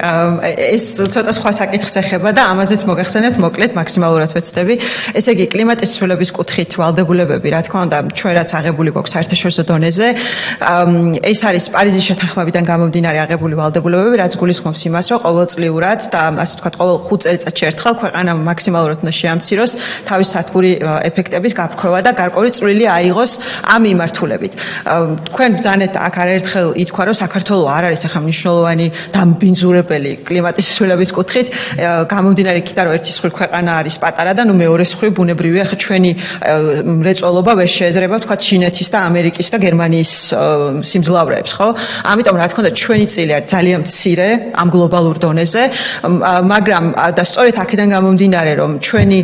ეს ცოტა სხვა საკითხს ეხება და ამაზეც მოგახსენებთ, მოკლედ მაქსიმალურად ვეცდები. ესე იგი, კლიმატის ცვლილების კუთხით ვალდებულებები, რა თქმა უნდა, ჩვენ რაც აღებული გვაქვს საერთაშორისო დონეზე, ეს არის პარიზის შეთანხმებიდან გამომდინარე აღებული ვალდებულებები, რაც გულისხმობს იმას, რომ ყოველწლიურად და ასე ვთქვათ, ყოველ 5 წელიწადში ერთხელ ქვეყანა მაქსიმალურად უნდა შეამციროს თავის სათბური ეფექტების გაფრქვევა და გარკვეული წვლილი აიღოს ამ მიმართულებით. თქვენ ბრძანეთ აქ ერთხელ ითქვა, რომ საქართველოს არ არის ახლა მნიშვნელოვანი დამბინძურებელი კლიმატის ცვლილების კუთხით, გამომდინარე იქიდან, რომ ერთის მხრივ ქვეყანა არის პატარა და მეორეს მხრივ ბუნებრივია, ახლა ჩვენი მრეწველობა ვერ შეეძრება, თქვა ჩინეთის და ამერიკის და გერმანიის სიმძლავრეებს, ხო? ამიტომ რა თქმა უნდა, ჩვენი წილი არის ძალიან მცირე ამ გლობალურ დონეზე, მაგრამ და სწორედ აქედან გამომდინარე, რომ ჩვენი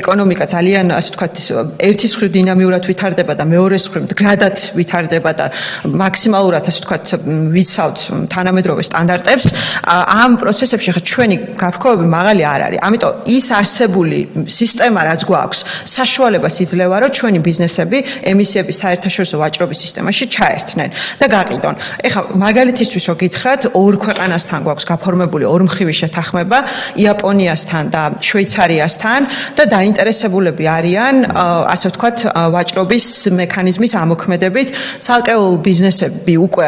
ეკონომიკა ძალიან, ასე ვთქვათ, ერთის მხრივ დინამიურად ვითარდება და მეორეს მხრივ მდგრადად ვითარდება და მაქსიმალურად ასე ვთქვათ ვიცავთ თანამედროვე სტანდარტებს, ამ პროცესებში ხა ჩვენი გაფრქვევები მაღალი არ არის. ამიტომ ის არსებული სისტემა, რაც გვაქვს, საშუალებას იძლევა, რომ ჩვენი ბიზნესები ემისიების საერთაშორისო ვაჭრობის სისტემაში ჩაერთნენ და გაყიდონ. ეხლა მაგალითისთვის რო გითხრათ, ორ ქვეყანასთან გვაქვს გაფორმებული ორმხრივი შეთანხმება, იაპონიასთან და შვეიცარიასთან და დაინტერესებულები არიან, ასე ვთქვათ, ვაჭრობის მექანიზმის ამოქმედებით. ცალკეულ ბიზნესები უკვე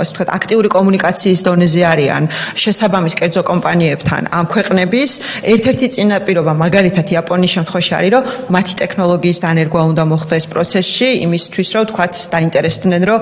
ასე ვთქვათ აქტიური კომუნიკაციის დონეზე არიან შესაბამის კერძო კომპანიებთან ამ ქვეყნების. ერთ-ერთი წინაპირობა მაგალითად იაპონიის შემთხვევაში არის, რომ მათი ტექნოლოგიის დანერგვა უნდა მოხდეს პროცესში, იმისთვის რომ ვთქვათ დაინტერესდნენ, რომ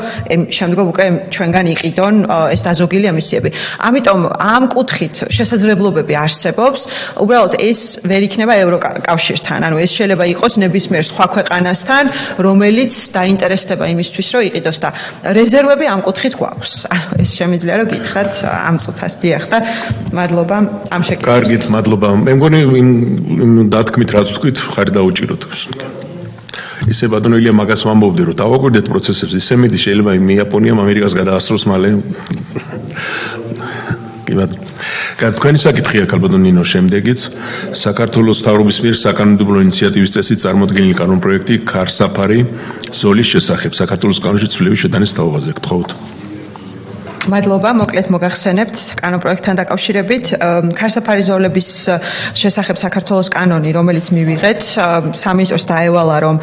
შემდგომ უკვე ჩვენგან იყიდონ ეს დაზოგილი ემისიები. ამიტომ ამ კუთხით შესაძლებლობები არსებობს. უბრალოდ ეს ვერ იქნება ევროკავშირთან, ანუ ეს შეიძლება იყოს ნებისმიერ სხვა ქვეყანასთან, რომელიც დაინტერესდება იმისთვის, რომ იყიდოს და რეზერვები ამ კუთხით გვაქვს. ეს შემიძლია რომ გითხრათ ამ წუთას დიახ და მადლობა ამ შეკითხვისთვის. კარგით, მადლობა. მე მგონი იმ დათქმით რაც თქვით, ხარი დაუჭიროთ. ისე ბატონო ილია მაგას ვამბობდი, რომ დავაკვირდეთ პროცესებს, ისე მიდი შეიძლება იმ იაპონიამ ამერიკას გადაასწროს მალე. თქვენი საკითხია ქალბატონ ნინო, შემდეგიც საქართველოს მთავრობის მიერ საკანონმდებლო ინიციატივის წესით წარმოდგენილი კანონპროექტი ქარსაფარი ზოლის შესახებ საქართველოს კანონში ცვლილების შეტანის თაობაზე. გთხოვთ. მადლობა, მოკლედ მოგახსენებთ კანონპროექტთან დაკავშირებით ქარსაფარი ზოლების შესახებ საქართველოს კანონი, რომელიც მივიღეთ, სამინისტროს დაევალა, რომ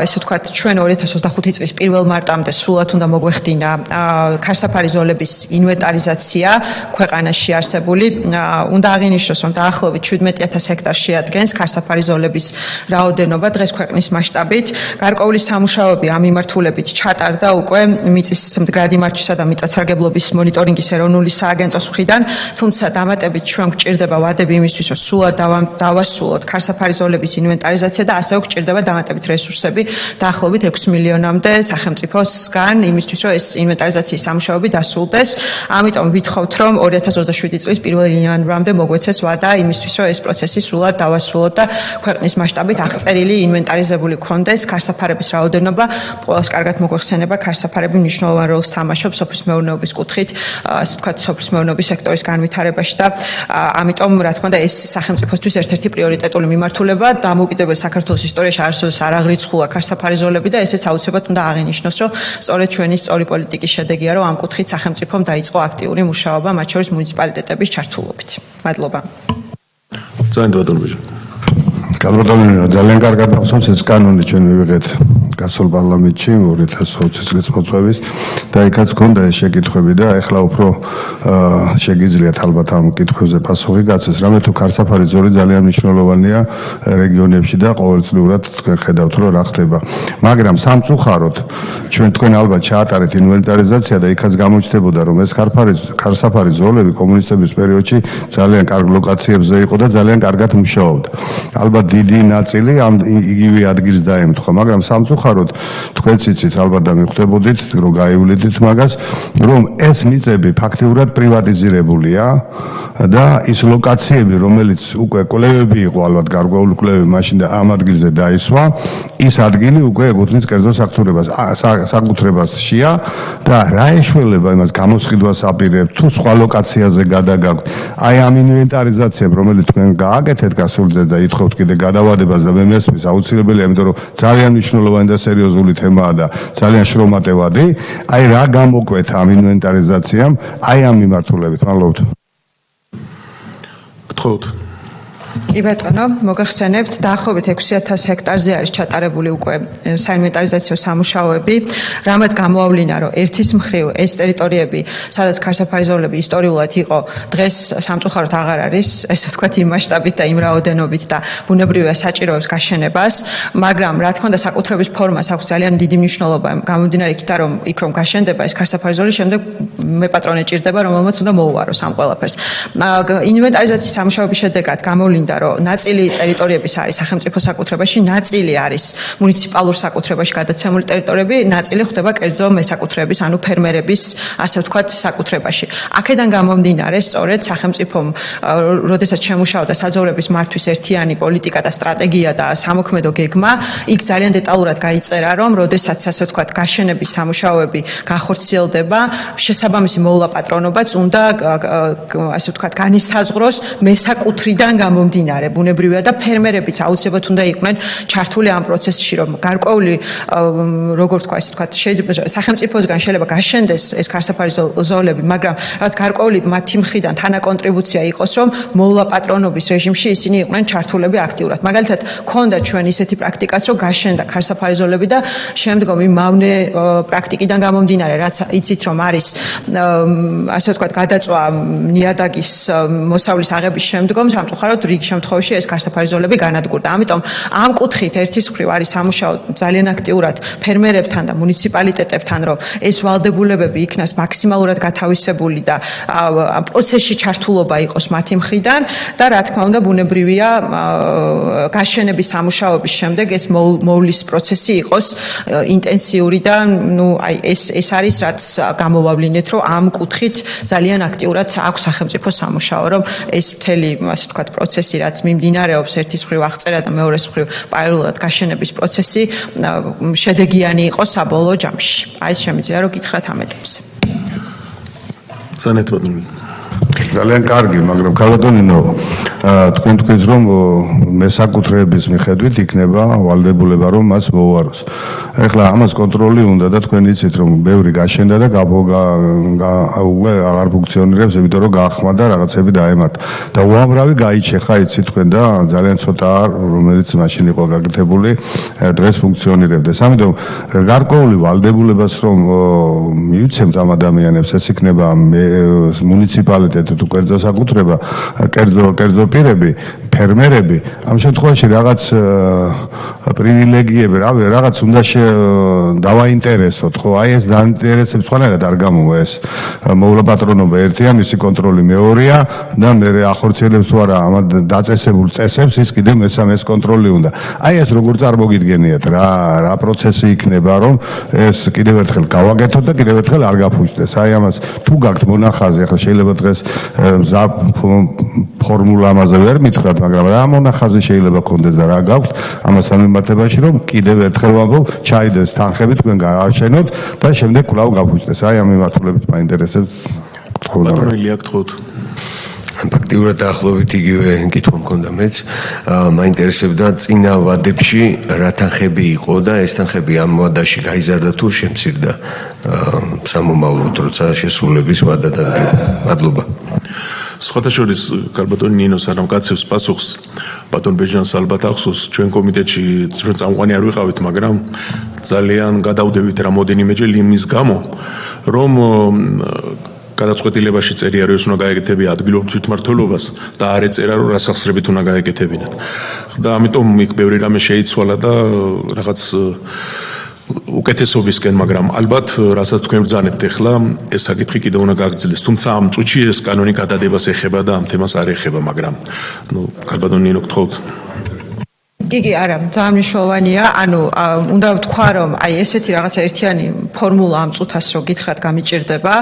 ესე ვთქვათ, ჩვენ 2025 წლის 1 მარტამდე სრულად უნდა მოგვეხდინა ქარსაფარი ზოლების ინვენტარიზაცია ქვეყანაში არსებული. უნდა აღინიშნოს, რომ დაახლოებით 17,000 ჰექტარს შეადგენს ქარსაფარი ზოლების რაოდენობა დღეს ქვეყნის მასშტაბით. გარკვეული სამუშაოები ამ მიმართულებით ჩატარდა უკვე მიწის მდგრადი მართვისა და მიწათსარგებლობის მონიტორინგის ეროვნული სააგენტოს მხრიდან, თუმცა დამატებით ჩვენ გვჭირდება ვადები იმისთვის, რომ სრულად დავასრულოთ ქარსაფარი ზოლების ინვენტარიზაცია და ასევე გვჭირდება დამატებით რესურსები დაახლოებით 6 მილიონამდე სახელმწიფოსგან იმისთვის, რომ ეს ინვენტარიზაციის სამუშაოები დასრულდეს. ამიტომ ვითხოვთ, რომ 2027 წლის 1 იანვრამდე მოგვეცეს ვადა იმისთვის, რომ ეს პროცესი სრულად დავასრულოთ და ქვეყნის მასშტაბით აღწერილი ინვენტარიზებული გქონდეს ქარსაფარების რაოდენობა. ყველას კარგად მოგვეხსენება, ქარსაფარები მნიშვნელოვან როლს თამაშობს სოფლის მეურნეობის კუთხით, ასე ვთქვათ, სოფლის მეურნეობის სექტორის განვითარებაში და ამიტომ, რა თქმა უნდა, ეს სახელმწიფოსთვის ერთ-ერთი პრიორიტეტული მიმართულებაა. დამოუკიდებელ საქართველოს ისტორიაში არასოდეს არ აღრიცხულა ქარსაფარი ზოლები და ესეც აუცილებლად უნდა აღინიშნოს, რომ სწორედ ჩვენი სწორი პოლიტიკის შედეგია, რომ ამ კუთხით სახელმწიფომ დაიწყო აქტიური მუშაობა, მათ შორის მუნიციპალიტეტების ჩართულობით. მადლობა. ძალიან ბატონო ბიჭო. კალბატონო, ძალიან კარგად ახსოვს ეს კანონი ჩვენ მივიღეთ გასულ პარლამენტში 2020 წლის მოწვევის და იქაც გქონდა ეს შეკითხვები და ეხლა უფრო შეგიძლიათ ალბათ ამ კითხვებზე პასუხი გაცეს. რამე თუ ქარსაფარი ზოლი ძალიან მნიშვნელოვანია რეგიონებში და ყოველწლიურად თქვენ ხედავთ რომ რა ხდება. მაგრამ სამწუხაროდ თქვენ ალბათ ჩაატარეთ ინვენტარიზაცია და იქაც გამოჩნდებოდა რომ ეს ქარსაფარი ზოლები კომუნისტების პერიოდში ძალიან კარგ ლოკაციებზე იყო და ძალიან კარგად მუშაობდა. ალბათ დიდი ნაწილი ამ იგივე ადგილს დაემთხვა, მაგრამ სამწუხაროდ თქვენც იცით ალბათ და მიხვდებოდით რომ გაივლიდით მაგას, რომ ეს მიწები ფაქტიურად პრივატიზირებულია და ის ლოკაციები, რომელიც უკვე კვლევები იყო, ალბათ გარკვეული კვლევები მაშინ და ამ ადგილზე დაისვა, ის ადგილი უკვე ეკუთვნის კერძო საკუთრებაშია და რა ეშველება იმას გამოსყიდვას აპირებთ თუ სხვა ლოკაციაზე გადაგაქვთ. აი ამ ინვენტარიზაციამ, რომელიც თქვენ გააკეთეთ გასულ წელს და ითხოვთ კიდე გადავადებას და მე მესმის აუცილებელია, იმიტომ რომ ძალიან მნიშვნელოვანი და სერიოზული თემაა და ძალიან შრომატევადი. აი რა გამოკვეთ ამ ინვენტარიზაციამ, აი ამ მიმართულებით. მადლობთ. გთხოვთ. კი ბატონო, მოგახსენებთ, დაახლოებით 6000 ჰექტარზე არის ჩატარებული უკვე საინვენტარიზაციო სამუშაოები, რამაც გამოავლინა, რომ ერთის მხრივ ეს ტერიტორიები, სადაც ქარსაფარი ზოლები ისტორიულად იყო, დღეს სამწუხაროდ აღარ არის, ესე ვთქვათ, იმ მასშტაბით და იმ რაოდენობით და ბუნებრივია საჭიროებს გაშენებას, მაგრამ რა თქმა უნდა, საკუთრების ფორმას აქვს ძალიან დიდი მნიშვნელობა, გამომდინარე იქით, რომ იქ რომ გაშენდება ეს ქარსაფარი ზოლი, შემდეგ მეპატრონე ჭირდება, რომელმაც უნდა მოუვაროს ამ ყველაფერს. ინვენტარიზაციის სამუშაოების შედეგად გამოვლინდა, რომ ნაწილი ტერიტორიების არის სახელმწიფო საკუთრებაში, ნაწილი არის მუნიციპალურ საკუთრებაში გადაცემული ტერიტორიები, ნაწილი ხდება კერძო მესაკუთრეების, ანუ ფერმერების, ასე ვთქვათ, საკუთრებაში. აქედან გამომდინარე, სწორედ სახელმწიფომ, როდესაც შემუშავდა საძოვრების მართვის ერთიანი პოლიტიკა და სტრატეგია და სამოქმედო გეგმა, იქ ძალიან დეტალურად გაიწერა, რომ როდესაც, ასე ვთქვათ, გაშენების სამუშაოები განხორციელდება, შესაბამისი მოულაპატრონობაც უნდა, ასე ვთქვათ, განისაზღვროს მესაკუთრიდან გამომდინარე. ბუნებრივია და ფერმერებიც აუცილებლად უნდა იყვნენ ჩართული ამ პროცესში, რომ გარკვეული, როგორ თქვა, ასე ვთქვათ, შეიძლება სახელმწიფოსგან შეიძლება გაშენდეს ეს ქარსაფარი ზოლები, მაგრამ რაც გარკვეული მათი მხრიდან თანაკონტრიბუცია იყოს, რომ მოულაპატრონობის რეჟიმში ისინი იყვნენ ჩართულები აქტიურად. მაგალითად, ქონდა ჩვენ ისეთი პრაქტიკაც, რომ გაშენდა ქარსაფარი ზოლები და შემდგომ იმ მავნე პრაქტიკიდან გამომდინარე, რაც იცით, რომ არის, ასე ვთქვათ, გადაწვა ნიადაგის მოსავლის აღების შემდგომ სამწუხაროდ რიგ შემთხვევაში ეს ქარსაფარი ზოლები განადგურდა. ამიტომ ამ კუთხით ერთის მხრივ არის სამუშაო ძალიან აქტიურად ფერმერებთან და მუნიციპალიტეტებთან, რომ ეს ვალდებულებები იქნას მაქსიმალურად გათავისებული და პროცესში ჩართულობა იყოს მათი მხრიდან და რა თქმა უნდა ბუნებრივია გაშენების სამუშაოების შემდეგ ეს მოვლის პროცესი იყოს ინტენსიური და აი ეს არის რაც გამოვავლინეთ, რომ ამ კუთხით ძალიან აქტიურად აქვს სახელმწიფო სამუშაო, რომ ეს მთელი, ასე ვთქვათ, პროცესი რაც მიმდინარეობს ერთის მხრივ აღწერა და მეორეს მხრივ პარალელურად გაშენების პროცესი შედეგიანი იყოს საბოლოო ჯამში. აი ეს შემიძლია რომ გითხრათ ამ ეტაპზე. ზანეთ ბატონო. ძალიან კარგი, მაგრამ ქალბატონინო, თქვენ თქვით რომ მესაკუთრეების მიხედვით იქნება ვალდებულება რომ მას მოუაროს. ეხლა ამას კონტროლი უნდა და თქვენ იცით რომ ბევრი გაშენდა და უკვე აღარ ფუნქციონირებს, იმიტომ რომ გაახმდა რაღაცები დაემართა. და უამრავი გაიჩეხა, იცით თქვენ და ძალიან ცოტა რომელიც მაშინ იყო გაკეთებული, დღეს ფუნქციონირებდეს. ამიტომ გარკვეული ვალდებულებას რომ მივცემთ ამ ადამიანებს, ეს იქნება მუნიციპალიტეტი თუ კერძო საკუთრება, კერძო პირები, ფერმერები, ამ შემთხვევაში რაღაც პრივილეგიები, რაღაც უნდა დავაინტერესოთ, ხო? აი ეს დაინტერესებს სხვანაირად არ გამოვა ეს მოულაპატრონობა ერთია, მისი კონტროლი მეორეა და მე ახორციელებს თუ არა ამ დაწესებულ წესებს, ის კიდე მესამეს კონტროლი უნდა. აი ეს როგორ წარმოგიდგენიათ, რა პროცესი იქნება, რომ ეს კიდევ ერთხელ გავაკეთოთ და კიდევ ერთხელ არ გაფუჭდეს. აი ამას თუ გაქვთ მონახაზი, ახლა შეიძლება დღეს ფორმულა ამაზე ვერ მითხრათ, მაგრამ რა მონახაზი შეიძლება გქონდეს და რა გაქვთ ამასთან მიმართებაში, რომ კიდევ ერთხელ ვამბობ, ჩაიდეს თანხები თქვენ გააშენოთ და შემდეგ კვლავ გაფუჭდეს. აი ამ მიმართულებით მაინტერესებს. ბატონო ილია, გთხოვთ. ფაქტიურად დაახლოებით იგივე კითხვა მქონდა მეც. მაინტერესებდა წინა ვადებში რა თანხები იყო და ეს თანხები ამ ვადაში გაიზარდა თუ შემცირდა სამომავლოდ, როცა შესრულების ვადა დადგება. მადლობა. სხვათა შორის კარბატონი ნინოს არ ამკაცებს პასუხს ბატონ ბეჟანს ალბათ ახსოვს ჩვენ კომიტეტში ჩვენ წამყვანი არ ვიყავით მაგრამ ძალიან გადავდებით რამოდენიმეჯერ იმის გამო რომ გადაწყვეტილებაში წერია რომ ეს უნდა გაეკეთებინა ადგილობრივ თვითმმართველობას და არ ეწერა რომ რასახსრებით უნდა გაეკეთებინათ და ამიტომ იქ ბევრი რამე შეიცვალა და რაღაც უკეთესობისკენ მაგრამ ალბათ რასაც თქვენ ბრძანებთ ახლა ეს საკითხი კიდევ უნდა გაგრძელდეს თუმცა ამ წუთში ეს კანონი გადადებას ეხება და ამ თემას არ ეხება მაგრამ კარბატონი ნინო გთხოვთ იგი არა ძალიან მნიშვნელოვანია ანუ უნდა ვთქვა რომ აი ესეთი რაღაცა ერთიანი ფორმულა ამ წუთას რო გითხრათ გამიჭირდება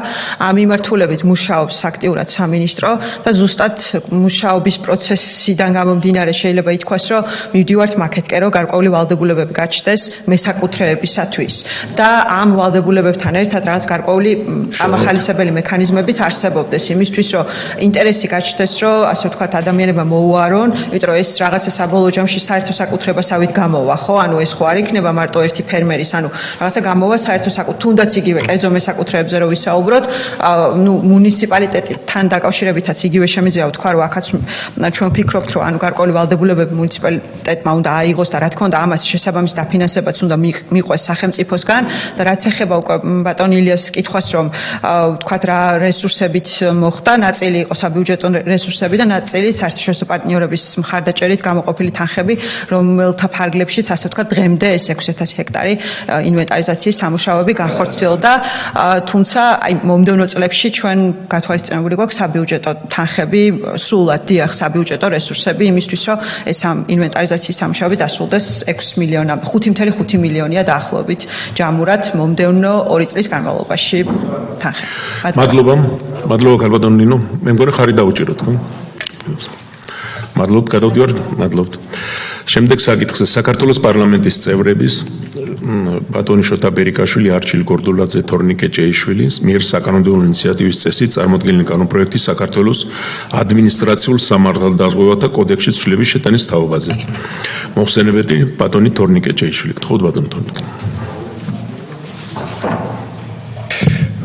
ამ მიმართულებით მუშაობს აქტიურად სამინისტრო და ზუსტად მუშაობის პროცესიდან გამომდინარე შეიძლება ითქვას რომ მივდივართ მაკეთკენ რომ გარკვეული ვალდებულებები გაჩნდეს მესაკუთრეებისათვის და ამ ვალდებულებებთან ერთად რაღაც გარკვეული წამახალისებელი მექანიზმებიც არსებობდეს იმისთვის რომ ინტერესი გაჩნდეს რომ ასე ვთქვათ ადამიანებმა მოუარონ იმიტომ რომ ეს რაღაცა საბოლოო ჯამში საერთო საკუთრებასავით გამოვა, ხო? ანუ ეს ხო არ იქნება მარტო ერთი ფერმერის, ანუ რაღაცა გამოვა საერთო საკუთრება, თუნდაც იგივე კერძო მესაკუთრეებზე რო ვისაუბროთ, ნუ მუნიციპალიტეტთან დაკავშირებითაც იგივე შემიძლია ვთქვა, რომ აქაც ჩვენ ვფიქრობთ, რომ ანუ გარკვეული ვალდებულებები მუნიციპალიტეტმა უნდა აიღოს და რა თქმა უნდა ამას შესაბამის დაფინანსებაც უნდა მიყვეს სახელმწიფოსგან და რაც ეხება უკვე ბატონ ილიას კითხვას, რომ ვთქვათ რა რესურსებით მოხდა, ნაწილი იყო საბიუჯეტო რესურსები და ნაწილი საერთაშორისო პარტნიორების მხარდაჭერით გამოყოფილი თანხები რომელთა ფარგლებშიც ასე ვთქვათ დღემდე ეს 6000 ჰექტარი ინვენტარიზაციის სამუშაოები განხორციელდა თუმცა აი მომდევნო წლებში ჩვენ გათვალისწინებული გვაქვს საბიუჯეტო თანხები სრულად დიახ საბიუჯეტო რესურსები იმისთვის რომ ეს ინვენტარიზაციის სამუშაოები დასრულდეს 6 მილიონი 5.5 მილიონია დაახლოებით ჯამურად მომდევნო 2 წლის განმავლობაში თანხები მადლობა კარბატონი ნინო მე მგონი ხარი დაუჭიროთ ხო მადლობთ გადავდივართ მადლობთ შემდეგ საკითხზე საქართველოს პარლამენტის წევრების ბატონი შოთა ბერიკაშვილი არჩილ გორდულაძე თორნიკე ჭეიშვილის მიერ საკანონმდებლო ინიციატივის წესით წარმოქმნილი კანონპროექტი საქართველოს ადმინისტრაციულ სამართალდაზღვევათა კოდექსში ცვლილების შეტანის თაობაზე მოხსენებედი ბატონი თორნიკე ჭეიშვილი გთხოვთ ბატონი თორნიკე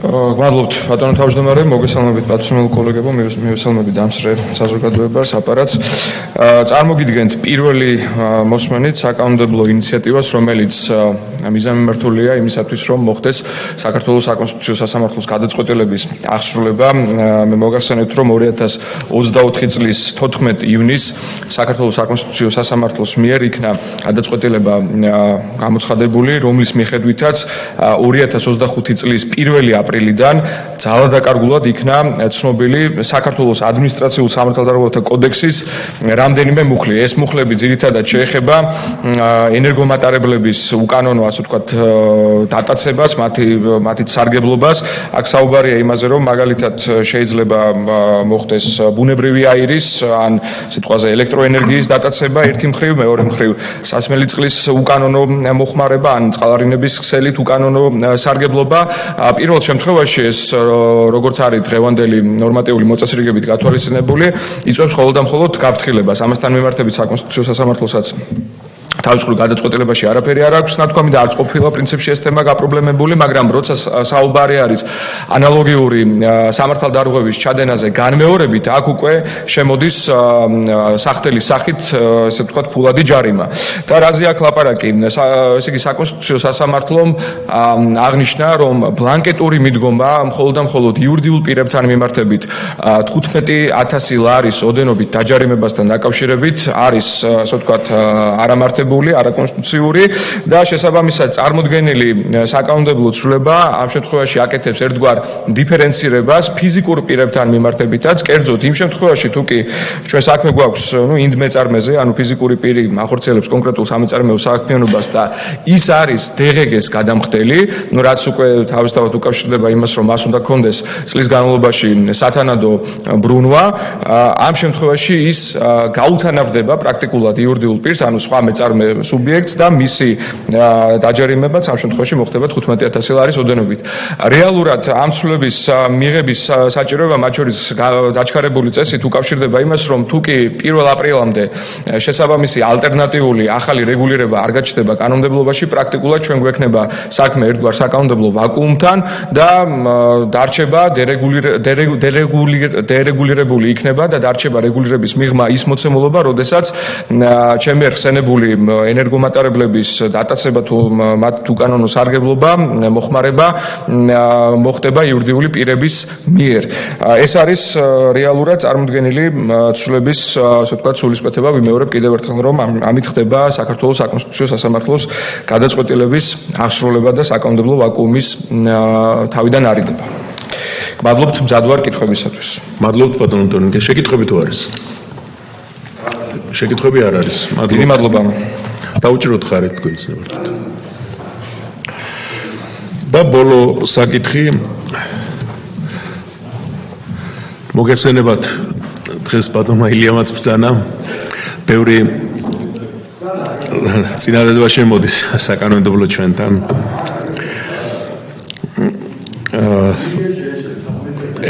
მადლობთ ბატონო თავმჯდომარე მოგესალმებით პატრონულ კოლეგებო მივესალმებით დამსწრე საზოგადოებას აპარატს წარმოგიდგენთ პირველი მოსმენით საკანონმდებლო ინიციატივას რომელიც მიზანმიმართულია იმისათვის რომ მოხდეს საქართველოს საკონსტიტუციო სასამართლოს გადაწყვეტილების აღსრულება მე მოგახსენებთ რომ 2024 წლის 14 ივნისს საქართველოს საკონსტიტუციო სასამართლოს მიერ იქნა გადაწყვეტილება გამოცხადებული რომლის მიხედვითაც 2025 წლის 1 აპრილიდან ძალადაკარგულად იქნა ცნობილი საქართველოს ადმინისტრაციულ სამართალდაზღვევათა კოდექსის რამდენიმე მუხლი. ეს მუხლები ძირითადად შეეხება ენერგომატარებლების უკანონო, ასე ვთქვათ, დატაცებას, მათი სარგებლობას. აქ საუბარია იმაზე, რომ მაგალითად შეიძლება მოხდეს ბუნებრივი აირის ან სიტყვაზე ელექტროენერგიის დატაცება ერთი მხრივ, მეორე მხრივ სასმელი წყლის უკანონო მოხმარება ან წყალარინების ქსელით უკანონო სარგებლობა. პირველ შემთხვევაში ეს როგორც არის დღევანდელი ნორმატიული მოწესრიგებით გათვალისწინებული, იწვევს მხოლოდ და მხოლოდ გაფრთხილებას. ამასთან მიმართებით საკონსტიტუციო სასამართლოსაც თავისუფლ გადაწყვეტილებაში არაფერი არ აქვს ნათქვამი და არც ყოფილა პრინციპში ეს თემა გაპრობლემებული, მაგრამ როცა საუბარი არის ანალოგიური სამართალდარღვევის ჩადენაზე განმეორებით, აქ უკვე შემოდის სახდელის სახით, ესე ვთქვათ, ფულადი ჯარიმა. და რაზე აქ ლაპარაკი? ესე იგი საკონსტიტუციო სასამართლომ აღნიშნა, რომ ბლანკეტური მიდგომა მხოლოდ და მხოლოდ იურიდიულ პირებთან მიმართებით 15000 ლარის ოდენობით დაჯარიმებასთან დაკავშირებით არის, ასე ვთქვათ, არამართებული არაკონსტიტუციური და შესაბამისად წარმოდგენილი საკანონმდებლო ცვლილება ამ შემთხვევაში აკეთებს ერთგვარ დიფერენცირებას ფიზიკურ პირებთან მიმართებითაც, კერძოდ იმ შემთხვევაში თუ კი ჩვენ საქმე გვაქვს ინდმეწარმეზე, ანუ ფიზიკური პირი ახორციელებს კონკრეტულ სამეწარმეო საქმიანობას და ის არის DGG-ს გადამხდელი, რაც უკვე თავისთავად უკავშირდება იმას, რომ მას უნდა კონდეს წლის განმავლობაში სათანადო ბრუნვა, ამ შემთხვევაში ის გაუთანაბრდება პრაქტიკულად იურიდიულ პირს, ანუ სხვა მეწარმე სუბიექტს და მისი დაჯერიმებაც ამ შემთხვევაში მოხდება 15000 ლარის ოდენობით. რეალურად ამ ცვლილების მიღების საჭიროება მათ შორის დაჩქარებული წესით უკავშირდება იმას, რომ თუ კი 1 აპრილამდე შესაბამისი ალტერნატიული ახალი რეგულირება არ გაჩნდება კანონმდებლობაში, პრაქტიკულად ჩვენ გვექნება საქმე ერთგვარ საკანონმდებლო ვაკუუმთან და დარჩება დერეგულირებული იქნება და დარჩება რეგულირების მიღმა ის მოცემულობა, როდესაც ჩემი ხსენებული ენერგომატარებლების დატაცება თუ მათ თუ კანონო სარგებლობა მოხმარება მოხდება იურიდიული პირების მიერ. ეს არის რეალურად წარმოდგენილი ცვლილების, ასე ვთქვათ, სულისკვეთება. ვიმეორებ კიდევ ერთხელ, რომ ამით ხდება საქართველოს საკონსტიტუციო სასამართლოს გადაწყვეტილების აღსრულება და საკანონმდებლო ვაკუუმის თავიდან არიდება. მადლობთ მზად ვარ კითხვებისათვის. მადლობთ ბატონო ტონიკე. შეკითხვები თუ არის? შეკითხვები არ არის. დიდი მადლობა. დაუჭიროთ ხარეთ თქვენს ნებართვით. და ბოლო საკითხი მოგესწრებათ დღეს ბატონმა ილიამაც ბრძანა ბევრი წინადადება შემოდის საკანონმდებლო ჩვენთან.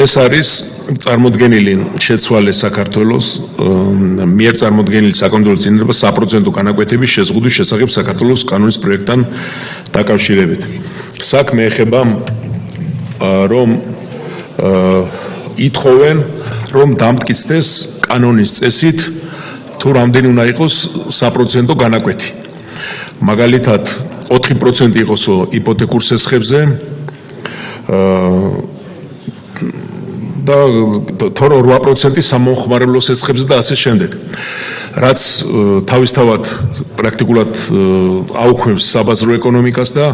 ეს არის წარმოდგენილი შეცვალე საქართველოს მიერ წარმოდგენილი საკანონმდებლო წინადადება საპროცენტო განაკვეთების შეზღუდვის შესახებ საქართველოს კანონის პროექტთან დაკავშირებით. საქმე ეხება რომ ითხოვენ რომ დამტკიცდეს კანონის წესით თუ რამდენი უნდა იყოს საპროცენტო განაკვეთი. მაგალითად 4% იყოსო იპოთეკურ სესხებზე და 8% სამომხმარებლო სესხებზე და ასე შემდეგ. რაც თავისთავად პრაქტიკულად აუქმებს საბაზრო ეკონომიკას და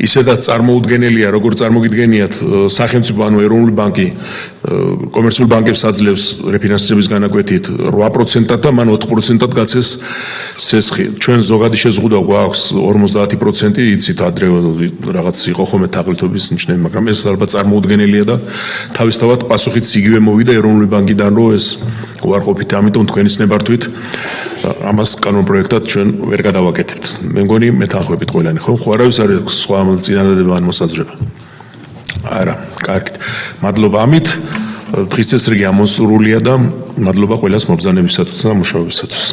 ისედაც წარმოუდგენელია, როგორც წარმოგიდგენიათ, სახელმწიფო ანუ ეროვნული ბანკი კომერციულ ბანკებს აძლევს რეფინანსირების განაკვეთით 8%-ად და მან 4%-ად გაცეს სესხი. ჩვენ ზოგადი შეზღუდვა გვაქვს 50%, იცით ადრე რაღაც იყო ხოლმე თაღლითობის ნიშნები, მაგრამ ეს ალბათ წარმოუდგენელია და თავისთავად პასუხიც იგივე მოვიდა ეროვნული ბანკიდან, რომ ეს უარყოფით, ამიტომ თქვენის ნებართვით ამას კანონპროექტად ჩვენ ვერ გადავაკეთებთ. მე მგონი მეთანხმებით ყველანი, ხო? ხო არავის არ აქვს სხვა წინადადება ან მოსაზრება? არა, კარგით. მადლობა ამით. დღის წესრიგი ამოსურულია და მადლობა ყველას მობრძანებისათვის და მუშაობისათვის.